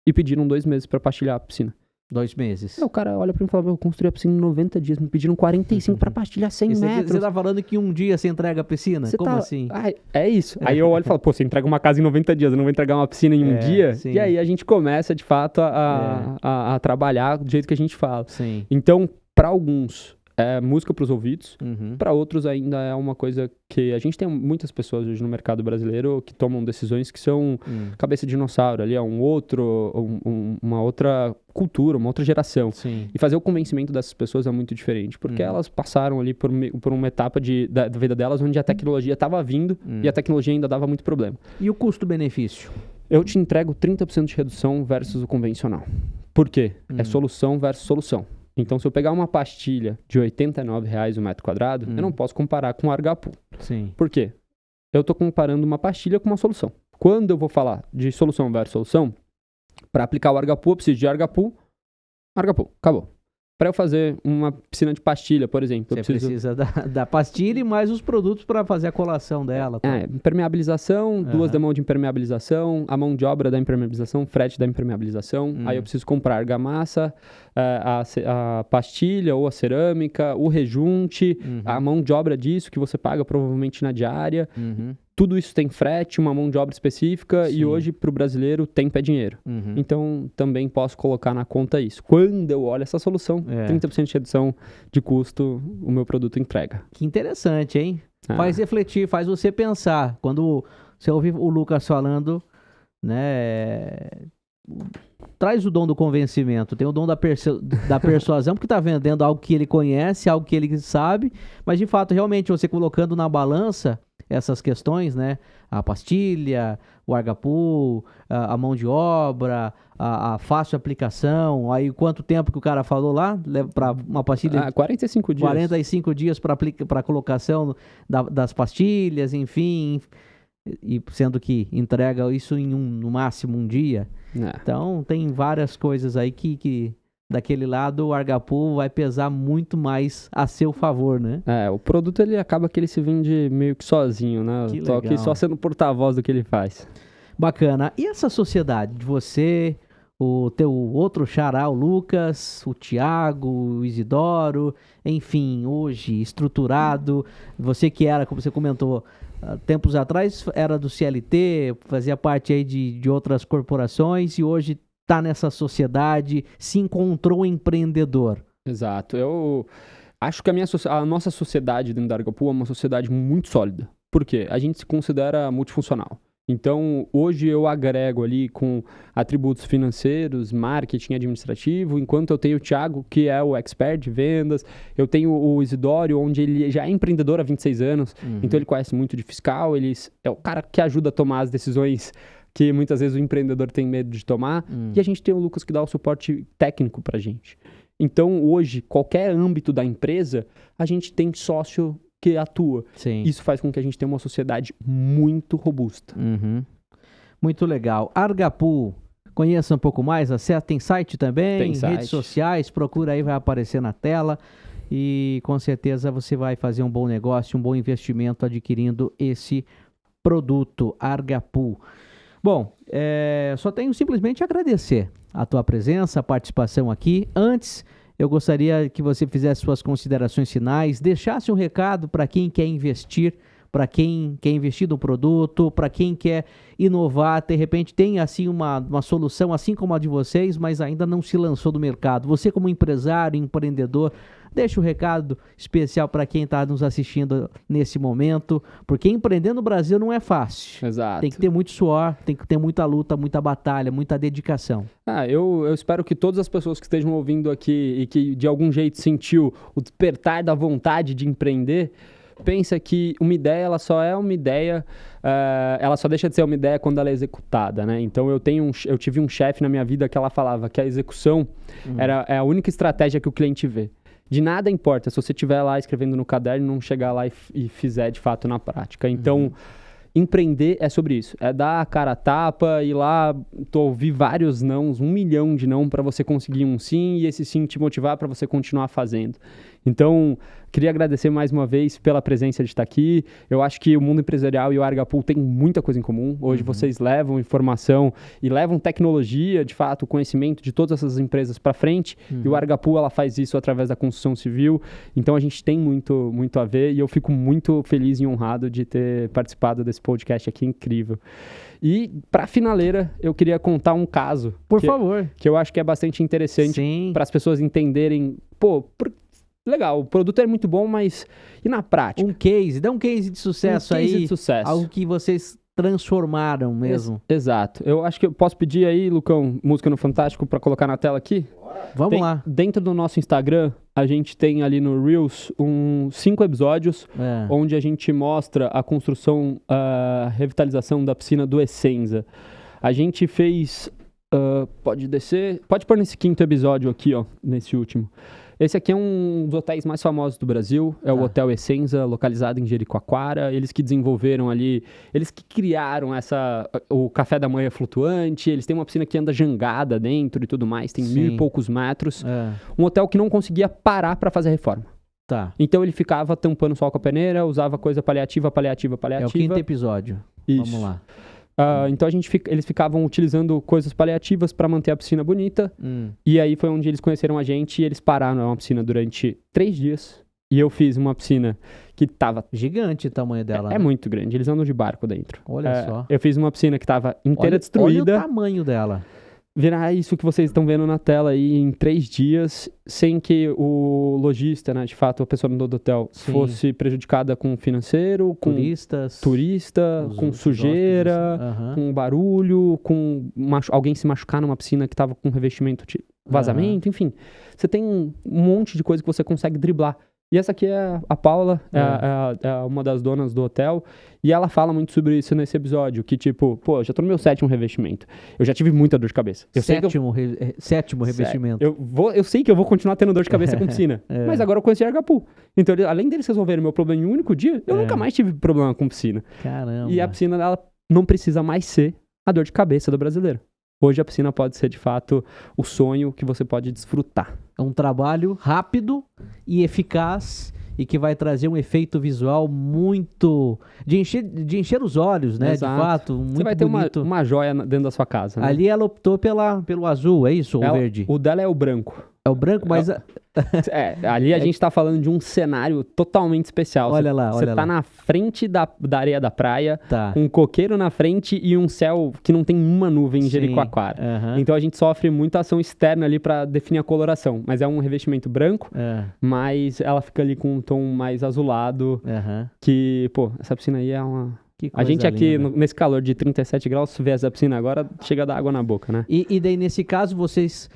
e pediram 2 meses para pastilhar a piscina. 2 meses. O cara olha pra mim e fala, eu construí a piscina em 90 dias, me pediram 45 pra pastilhar 100 metros. Você tá falando que um dia você entrega a piscina? Como assim? É isso. Aí eu olho e falo, pô, você entrega uma casa em 90 dias, eu não vou entregar uma piscina em um dia? Sim. E aí a gente começa, de fato, a trabalhar do jeito que a gente fala. Sim. Então, pra alguns, é música pros ouvidos. Para outros ainda é uma coisa que a gente tem muitas pessoas hoje no mercado brasileiro que tomam decisões que são cabeça de dinossauro, ali é uma outra cultura, uma outra geração. Sim. E fazer o convencimento dessas pessoas é muito diferente, porque elas passaram ali por uma etapa da vida delas onde a tecnologia estava vindo e a tecnologia ainda dava muito problema. E o custo-benefício? Eu te entrego 30% de redução versus o convencional. Por quê? É solução versus solução. Então, se eu pegar uma pastilha de R$ 89,00 o metro quadrado, eu não posso comparar com o Argapu. Sim. Por quê? Eu estou comparando uma pastilha com uma solução. Quando eu vou falar de solução versus solução, para aplicar o Argapu, eu preciso de Argapu, acabou. Para eu fazer uma piscina de pastilha, por exemplo... Você precisa da pastilha e mais os produtos para fazer a colação dela. Tá? Impermeabilização, 2 demãos de impermeabilização, a mão de obra da impermeabilização, frete da impermeabilização. Aí eu preciso comprar argamassa, a pastilha ou a cerâmica, o rejunte, a mão de obra disso que você paga provavelmente na diária. tudo isso tem frete, uma mão de obra específica, Sim. e hoje, para o brasileiro, tempo é dinheiro. Uhum. Então, também posso colocar na conta isso. Quando eu olho essa solução, 30% de redução de custo, o meu produto entrega. Que interessante, hein? Ah. Faz refletir, faz você pensar. Quando você ouve o Lucas falando, né? Traz o dom do convencimento, tem o dom da persuasão, porque está vendendo algo que ele conhece, algo que ele sabe, mas de fato, realmente, você colocando na balança essas questões, né? A pastilha, o Argapu, a mão de obra, a fácil aplicação, aí quanto tempo que o cara falou lá, leva para uma pastilha... 45 dias. 45 dias para colocação das pastilhas, enfim, e sendo que entrega isso em no máximo um dia. Então tem várias coisas aí que daquele lado o Argapu vai pesar muito mais a seu favor, né? O produto ele acaba que ele se vende meio que sozinho, né? Que Eu tô aqui legal. só sendo porta-voz do que ele faz. Bacana. E essa sociedade de você, o teu outro xará, o Lucas, o Thiago, o Isidoro, enfim, hoje estruturado, você que era, como você comentou, tempos atrás era do CLT, fazia parte aí de outras corporações e hoje está nessa sociedade, se encontrou empreendedor. Exato. Eu acho que a nossa sociedade dentro da Argapu é uma sociedade muito sólida. Por quê? A gente se considera multifuncional. Então, hoje eu agrego ali com atributos financeiros, marketing administrativo, enquanto eu tenho o Thiago, que é o expert de vendas, eu tenho o Isidório, onde ele já é empreendedor há 26 anos, então ele conhece muito de fiscal, ele é o cara que ajuda a tomar as decisões que muitas vezes o empreendedor tem medo de tomar, e a gente tem o Lucas que dá o suporte técnico pra gente. Então, hoje, qualquer âmbito da empresa, a gente tem sócio que atua. Sim. Isso faz com que a gente tenha uma sociedade muito robusta. Muito legal. Argapu, conheça um pouco mais, tem site também, Tem site. redes sociais, procura aí, vai aparecer na tela e com certeza você vai fazer um bom negócio, um bom investimento adquirindo esse produto Argapu. Bom, só tenho simplesmente a agradecer a tua presença, a participação aqui. Antes, eu gostaria que você fizesse suas considerações finais, deixasse um recado para quem quer investir, para quem quer investir no produto, para quem quer inovar, de repente tem assim uma solução assim como a de vocês, mas ainda não se lançou no mercado. Você como empresário, empreendedor, deixa um recado especial para quem está nos assistindo nesse momento, porque empreender no Brasil não é fácil. Exato. Tem que ter muito suor, tem que ter muita luta, muita batalha, muita dedicação. Eu espero que todas as pessoas que estejam ouvindo aqui e que de algum jeito sentiu o despertar da vontade de empreender, pensa que uma ideia, ela só é uma ideia, ela só deixa de ser uma ideia quando ela é executada, né? Então eu tive um chefe na minha vida que ela falava que a execução é a única estratégia que o cliente vê. De nada importa se você estiver lá escrevendo no caderno e não chegar lá e fizer de fato na prática. Então, empreender é sobre isso. É dar a cara a tapa, ir lá, ouvir vários nãos, 1 milhão de não para você conseguir um sim e esse sim te motivar para você continuar fazendo. Então, queria agradecer mais uma vez pela presença de estar aqui. Eu acho que o mundo empresarial e o Argapu tem muita coisa em comum. Hoje vocês levam informação e levam tecnologia, de fato, conhecimento de todas essas empresas para frente. E o Argapu, ela faz isso através da construção civil. Então, a gente tem muito, muito a ver e eu fico muito feliz e honrado de ter participado desse podcast aqui incrível. E, para finaleira, eu queria contar um caso. Por favor. Que eu acho que é bastante interessante para as pessoas entenderem, legal, o produto é muito bom, mas e na prática? Dá um case de sucesso aí. De sucesso. Algo que vocês transformaram mesmo. Exato. Eu acho que eu posso pedir aí, Lucão, música no Fantástico, para colocar na tela aqui? Vamos lá. Dentro do nosso Instagram, a gente tem ali no Reels 5 episódios, onde a gente mostra a construção, a revitalização da piscina do Essenza. A gente fez... pode descer... Pode pôr nesse 5º episódio aqui, ó, nesse último. Esse aqui é um dos hotéis mais famosos do Brasil, é o Hotel Essenza, localizado em Jericoacoara. Eles que desenvolveram ali, eles que criaram o café da manhã flutuante, eles têm uma piscina que anda jangada dentro e tudo mais, tem 1.000 e poucos metros. Um hotel que não conseguia parar para fazer a reforma. Então ele ficava tampando o sol com a peneira, usava coisa paliativa. É o 5º episódio. Isso. Vamos lá. Então eles ficavam utilizando coisas paliativas para manter a piscina bonita. E aí foi onde eles conheceram a gente e eles pararam a piscina durante 3 dias. E eu fiz uma piscina que tava... Gigante o tamanho dela. É muito grande, eles andam de barco dentro. Olha só. Eu fiz uma piscina que tava inteira destruída. Olha o tamanho dela. Virar isso que vocês estão vendo na tela aí em 3 dias, sem que o lojista, né, de fato, a pessoa do hotel, Sim. fosse prejudicada com financeiro, com turista, com sujeira, com barulho, com alguém se machucar numa piscina que estava com revestimento de vazamento, enfim. Você tem um monte de coisa que você consegue driblar. E essa aqui é a Paula, é uma das donas do hotel, e ela fala muito sobre isso nesse episódio, que tipo, pô, já tô no meu 7º revestimento, eu já tive muita dor de cabeça. Sétimo revestimento. Eu sei que eu vou continuar tendo dor de cabeça com piscina, mas agora eu conheci a Argapu. Então, além deles resolverem meu problema em um único dia, eu nunca mais tive problema com piscina. Caramba. E a piscina, ela não precisa mais ser a dor de cabeça do brasileiro. Hoje a piscina pode ser, de fato, o sonho que você pode desfrutar. É um trabalho rápido e eficaz e que vai trazer um efeito visual muito... de encher os olhos, né? Exato. De fato, muito você vai ter bonito. uma joia dentro da sua casa, né? Ali ela optou pelo azul, é isso? Ou verde? O dela é o branco. É o branco, mas... Ali a gente tá falando de um cenário totalmente especial. Olha lá. Você tá na frente da areia da praia, Tá. com um coqueiro na frente e um céu que não tem uma nuvem em Sim. Jericoacoara. Aham. Então a gente sofre muita ação externa ali pra definir a coloração. Mas é um revestimento branco, mas ela fica ali com um tom mais azulado, Aham. que, pô, essa piscina aí é uma... Que A gente coisa aqui, linda. nesse calor de 37 graus, se vê essa piscina agora, chega a dar água na boca, né? E daí, nesse caso, vocês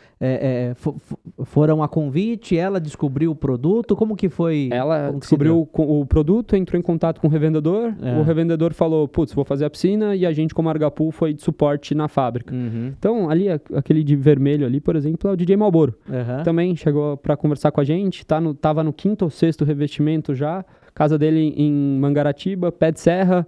foram a convite, ela descobriu o produto, como que foi? Ela Como que se descobriu o produto, entrou em contato com o revendedor, É. o revendedor falou, putz, vou fazer a piscina, e a gente, como Argapu, foi de suporte na fábrica. deu? Uhum. Então, ali, aquele de vermelho ali, por exemplo, é o DJ Malboro. Aham. Também chegou para conversar com a gente, tava no 5º ou 6º revestimento já, casa dele em Mangaratiba, pé de serra,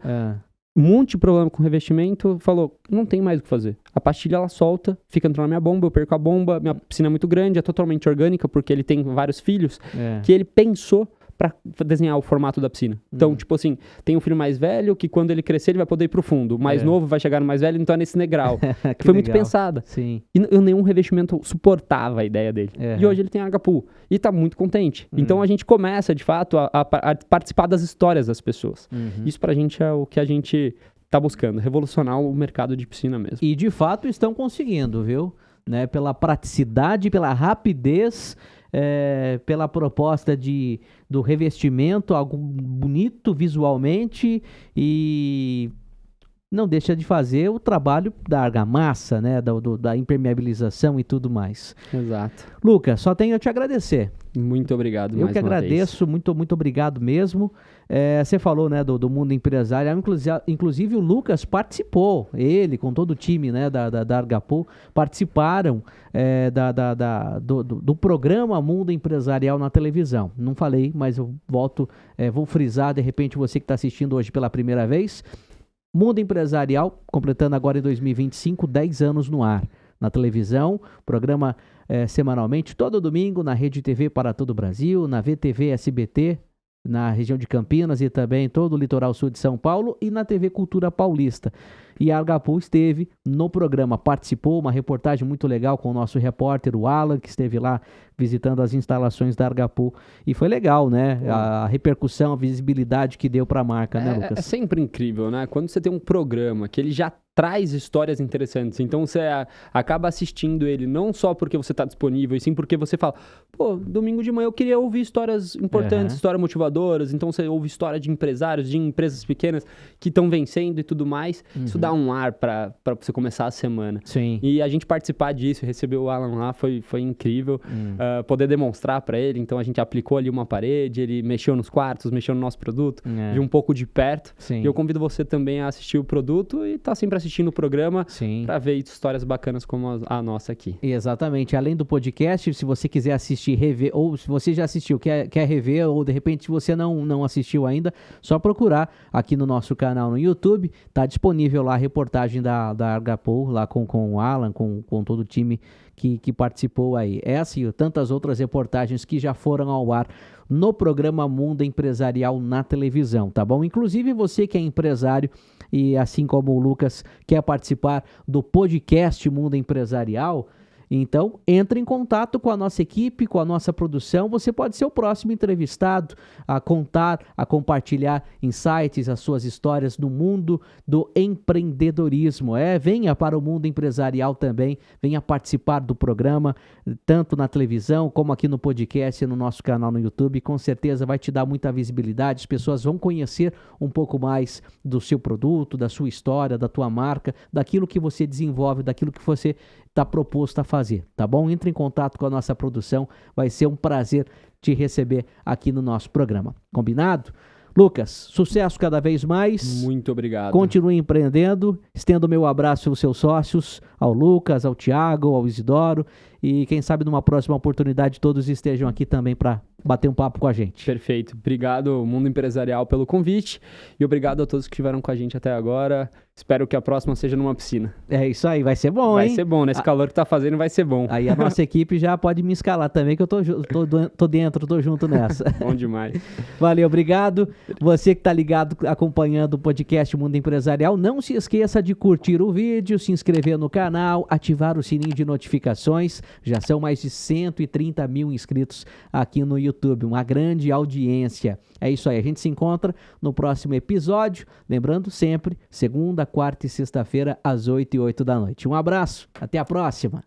um monte de problema com revestimento, falou, não tem mais o que fazer. A pastilha, ela solta, fica entrando na minha bomba, eu perco a bomba, minha piscina é muito grande, é totalmente orgânica, porque ele tem vários filhos, que ele pensou pra desenhar o formato da piscina. Então, tipo assim, tem um filho mais velho, que quando ele crescer, ele vai poder ir pro fundo. O mais novo vai chegar no mais velho, então é nesse degrau. que foi muito legal. pensada. Sim. E nenhum revestimento suportava a ideia dele. E hoje ele tem Argapu. E tá muito contente. Então a gente começa, de fato, a participar das histórias das pessoas. Isso pra gente é o que a gente tá buscando. Revolucionar o mercado de piscina mesmo. E de fato estão conseguindo, viu? Né? Pela praticidade, pela rapidez, pela proposta do revestimento, algo bonito visualmente e não deixa de fazer o trabalho da argamassa, né? Da impermeabilização e tudo mais. Exato. Lucas, só tenho a te agradecer. Muito obrigado Eu mais que uma agradeço, muito, muito obrigado mesmo. Você falou, né, do mundo empresarial, inclusive o Lucas participou, ele com todo o time, né, da Argapu, participaram do programa Mundo Empresarial na televisão. Não falei, mas eu vou frisar, de repente você que está assistindo hoje pela primeira vez, Mundo Empresarial, completando agora em 2025, 10 anos no ar. Na televisão, programa semanalmente, todo domingo, na Rede TV para todo o Brasil, na VTV SBT, na região de Campinas e também todo o litoral sul de São Paulo e na TV Cultura Paulista. E a Argapu esteve no programa, participou, uma reportagem muito legal com o nosso repórter, o Alan, que esteve lá visitando as instalações da Argapu. E foi legal, né? A repercussão, a visibilidade que deu para a marca, né, Lucas? É sempre incrível, né? Quando você tem um programa que ele já traz histórias interessantes, então você acaba assistindo ele não só porque você está disponível, e sim porque você fala, pô, domingo de manhã eu queria ouvir histórias importantes, histórias motivadoras, então você ouve história de empresários, de empresas pequenas que estão vencendo e tudo mais, isso dá um ar para você começar a semana. Sim. E a gente participar disso, receber o Alan lá, foi incrível, poder demonstrar para ele, então a gente aplicou ali uma parede, ele mexeu nos quartos, mexeu no nosso produto, viu um pouco de perto, Sim. e eu convido você também a assistir o produto e tá sempre assistindo o programa para ver histórias bacanas como a nossa aqui. Exatamente. Além do podcast, se você quiser assistir, rever, ou se você já assistiu, quer rever, ou de repente se você não assistiu ainda, só procurar aqui no nosso canal no YouTube, tá disponível lá a reportagem da Argapu, lá com o Alan, com todo o time que participou aí. Essa e tantas outras reportagens que já foram ao ar no programa Mundo Empresarial na televisão, tá bom? Inclusive você que é empresário e assim como o Lucas quer participar do podcast Mundo Empresarial Então, entre em contato com a nossa equipe, com a nossa produção. Você pode ser o próximo entrevistado a contar, a compartilhar insights, as suas histórias no mundo do empreendedorismo. Venha para o mundo empresarial também, venha participar do programa, tanto na televisão como aqui no podcast e no nosso canal no YouTube. Com certeza vai te dar muita visibilidade, as pessoas vão conhecer um pouco mais do seu produto, da sua história, da tua marca, daquilo que você desenvolve, daquilo que você está proposto a fazer, tá bom? Entre em contato com a nossa produção, vai ser um prazer te receber aqui no nosso programa. Combinado? Lucas, sucesso cada vez mais. Muito obrigado. Continue empreendendo. Estendo meu abraço aos seus sócios, ao Lucas, ao Thiago, ao Isidoro. E quem sabe numa próxima oportunidade todos estejam aqui também para bater um papo com a gente. Perfeito. Obrigado, Mundo Empresarial, pelo convite. E obrigado a todos que estiveram com a gente até agora. Espero que a próxima seja numa piscina. É isso aí, vai ser bom, hein? Vai ser bom, nesse calor que tá fazendo vai ser bom. Aí a nossa equipe já pode me escalar também, que eu tô dentro, tô junto nessa. Bom demais. Valeu, obrigado. Você que tá ligado, acompanhando o podcast Mundo Empresarial, não se esqueça de curtir o vídeo, se inscrever no canal, ativar o sininho de notificações. Já são mais de 130 mil inscritos aqui no YouTube, uma grande audiência. É isso aí, a gente se encontra no próximo episódio. Lembrando sempre, segunda, quarta e sexta-feira, às 8 e 8 da noite. Um abraço, até a próxima.